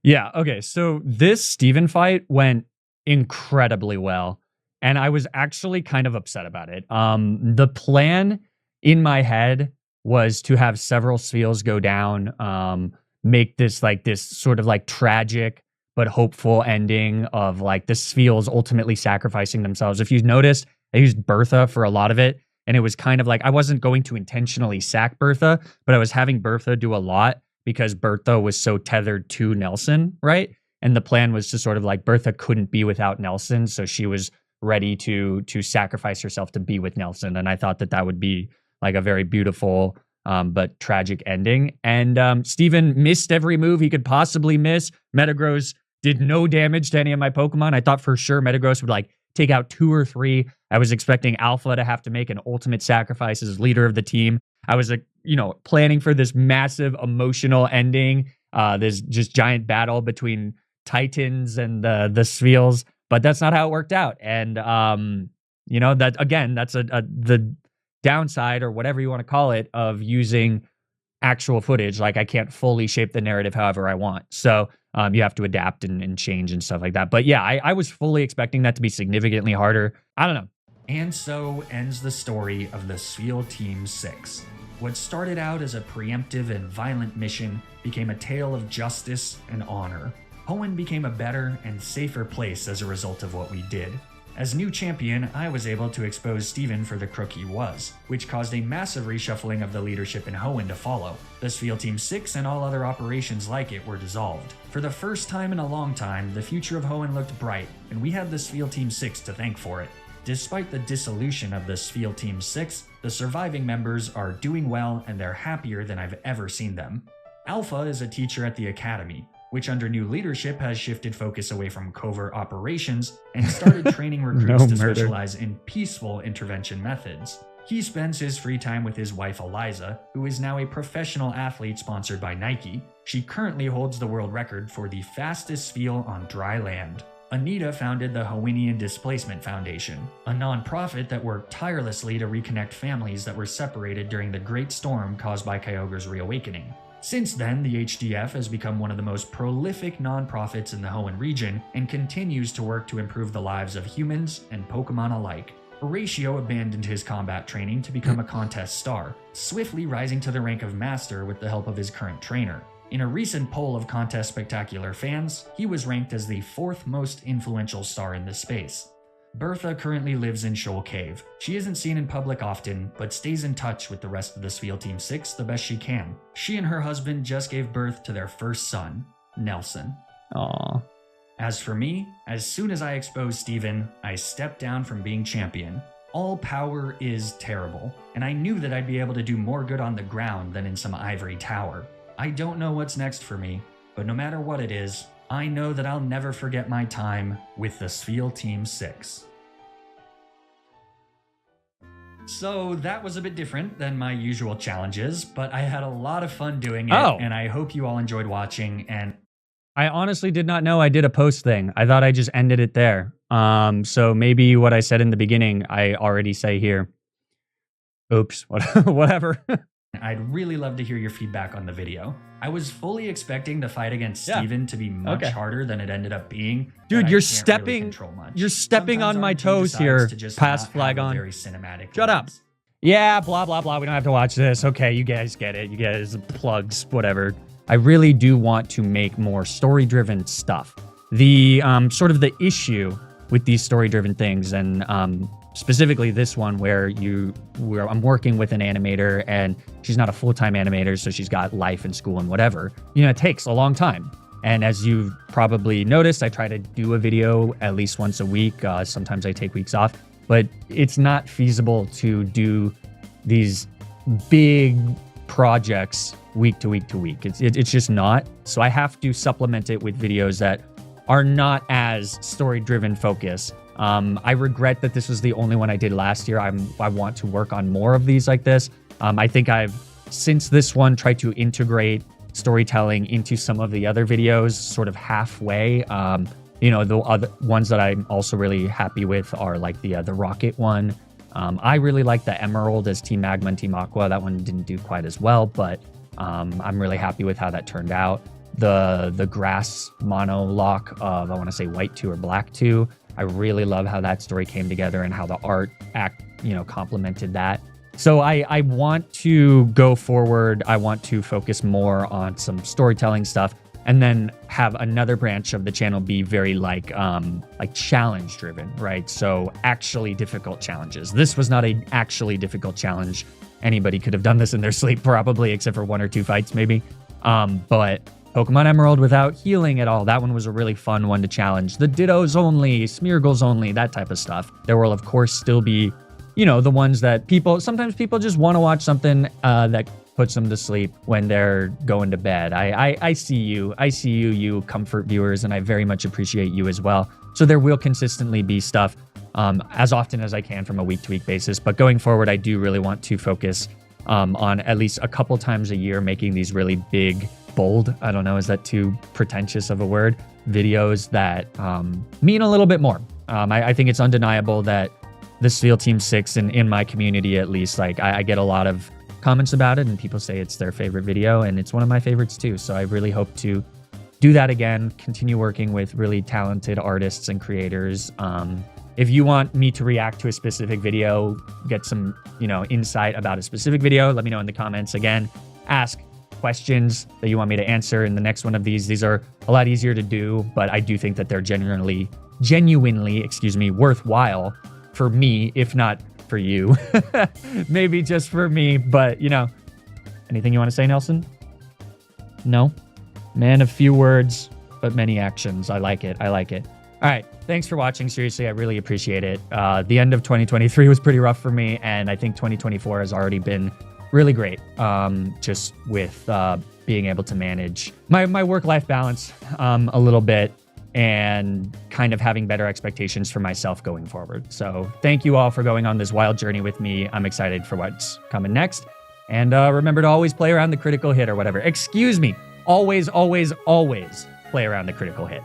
Yeah, okay, so this Steven fight went incredibly well, and I was actually kind of upset about it. The plan in my head was to have several Spheals go down, make this sort of like tragic but hopeful ending of like the Spheals ultimately sacrificing themselves. If you noticed, I used Bertha for a lot of it, and it was kind of like I wasn't going to intentionally sack Bertha, but I was having Bertha do a lot because Bertha was so tethered to Nelson, right? And the plan was to sort of like Bertha couldn't be without Nelson, so she was ready to sacrifice herself to be with Nelson. And I thought that would be like a very beautiful but tragic ending. And Steven missed every move he could possibly miss. Metagross did no damage to any of my Pokemon. I thought for sure Metagross would like take out 2 or 3. I was expecting Alpha to have to make an ultimate sacrifice as leader of the team. I was planning for this massive emotional ending, this just giant battle between Titans and the Spheals, but that's not how it worked out. And that again, that's the downside or whatever you want to call it of using actual footage. Like I can't fully shape the narrative however I want. So you have to adapt and change and stuff like that. But yeah, I was fully expecting that to be significantly harder. I don't know. And so ends the story of the Spheal Team 6. What started out as a preemptive and violent mission became a tale of justice and honor. Hoenn became a better and safer place as a result of what we did. As new champion, I was able to expose Steven for the crook he was, which caused a massive reshuffling of the leadership in Hoenn to follow. The Spheal Team 6 and all other operations like it were dissolved. For the first time in a long time, the future of Hoenn looked bright, and we had the Spheal Team 6 to thank for it. Despite the dissolution of the Spheal Team 6, the surviving members are doing well and they're happier than I've ever seen them. Alpha is a teacher at the academy, which under new leadership has shifted focus away from covert operations and started training recruits to specialize in peaceful intervention methods. He spends his free time with his wife Eliza, who is now a professional athlete sponsored by Nike. She currently holds the world record for the fastest Spheal on dry land. Anita founded the Hoennian Displacement Foundation, a non-profit that worked tirelessly to reconnect families that were separated during the Great Storm caused by Kyogre's reawakening. Since then, the HDF has become one of the most prolific non-profits in the Hoenn region and continues to work to improve the lives of humans and Pokemon alike. Horatio abandoned his combat training to become a contest star, swiftly rising to the rank of Master with the help of his current trainer. In a recent poll of Contest Spectacular fans, he was ranked as the 4th most influential star in this space. Bertha currently lives in Shoal Cave. She isn't seen in public often, but stays in touch with the rest of the Spheal Team 6 the best she can. She and her husband just gave birth to their first son, Nelson. Aww. As for me, as soon as I exposed Steven, I stepped down from being champion. All power is terrible, and I knew that I'd be able to do more good on the ground than in some ivory tower. I don't know what's next for me, but no matter what it is, I know that I'll never forget my time with the Spheal Team 6. So that was a bit different than my usual challenges, but I had a lot of fun doing it, and I hope you all enjoyed watching. And I honestly did not know I did a post thing. I thought I just ended it there. So maybe what I said in the beginning, I already say here. Oops, whatever. I'd really love to hear your feedback on the video. I was fully expecting the fight against Yeah. Steven to be much harder than it ended up being. Dude, but you're I can't really stepping control much. you're stepping Sometimes on my our team toes decides here. to just Pass not flag have a on. very cinematic Shut up. lens. Yeah, blah, blah, blah. We don't have to watch this. Okay, you guys get it. You guys plugs, whatever. I really do want to make more story-driven stuff. The sort of the issue with these story-driven things, and specifically this one where I'm working with an animator and she's not a full-time animator, so she's got life and school and whatever. You know, it takes a long time. And as you've probably noticed, I try to do a video at least once a week. Sometimes I take weeks off, but it's not feasible to do these big projects week to week to week. It's just not. So I have to supplement it with videos that are not as story-driven focus. I regret that this was the only one I did last year. I want to work on more of these like this. I think I've, since this one, tried to integrate storytelling into some of the other videos sort of halfway. You know, the other ones that I'm also really happy with are like the rocket one. I really like the Emerald as Team Magma and Team Aqua. That one didn't do quite as well, but I'm really happy with how that turned out. The grass monologue of, I want to say White 2 or Black 2. I really love how that story came together and how the art complemented that. So I want to go forward. I want to focus more on some storytelling stuff, and then have another branch of the channel be very like challenge driven, right? So actually difficult challenges. This was not an actually difficult challenge. Anybody could have done this in their sleep probably, except for 1 or 2 fights maybe. But Pokemon Emerald without healing at all, that one was a really fun one to challenge. The Dittos only, Smeargles only, that type of stuff. There will of course still be, the ones that sometimes people just want to watch something that puts them to sleep when they're going to bed. I see you. I see you, you comfort viewers, and I very much appreciate you as well. So there will consistently be stuff as often as I can from a week-to-week basis. But going forward, I do really want to focus on at least a couple times a year making these really big, bold, I don't know, is that too pretentious of a word? Videos that mean a little bit more. I think it's undeniable that the Spheal Team 6, and in my community at least, like I get a lot of comments about it and people say it's their favorite video, and it's one of my favorites too. So I really hope to do that again, continue working with really talented artists and creators. If you want me to react to a specific video, get some, insight about a specific video, let me know in the comments. Again, ask questions that you want me to answer in the next one of these. These are a lot easier to do, but I do think that they're genuinely, worthwhile for me, if not for you. Maybe just for me, but anything you want to say, Nelson? No? Man of few words, but many actions. I like it. All right. Thanks for watching. Seriously, I really appreciate it. The end of 2023 was pretty rough for me, and I think 2024 has already been really great. Just with being able to manage my work-life balance a little bit, and kind of having better expectations for myself going forward. So thank you all for going on this wild journey with me. I'm excited for what's coming next. And remember to always play around the critical hit or whatever. Excuse me. Always, always, always play around the critical hit.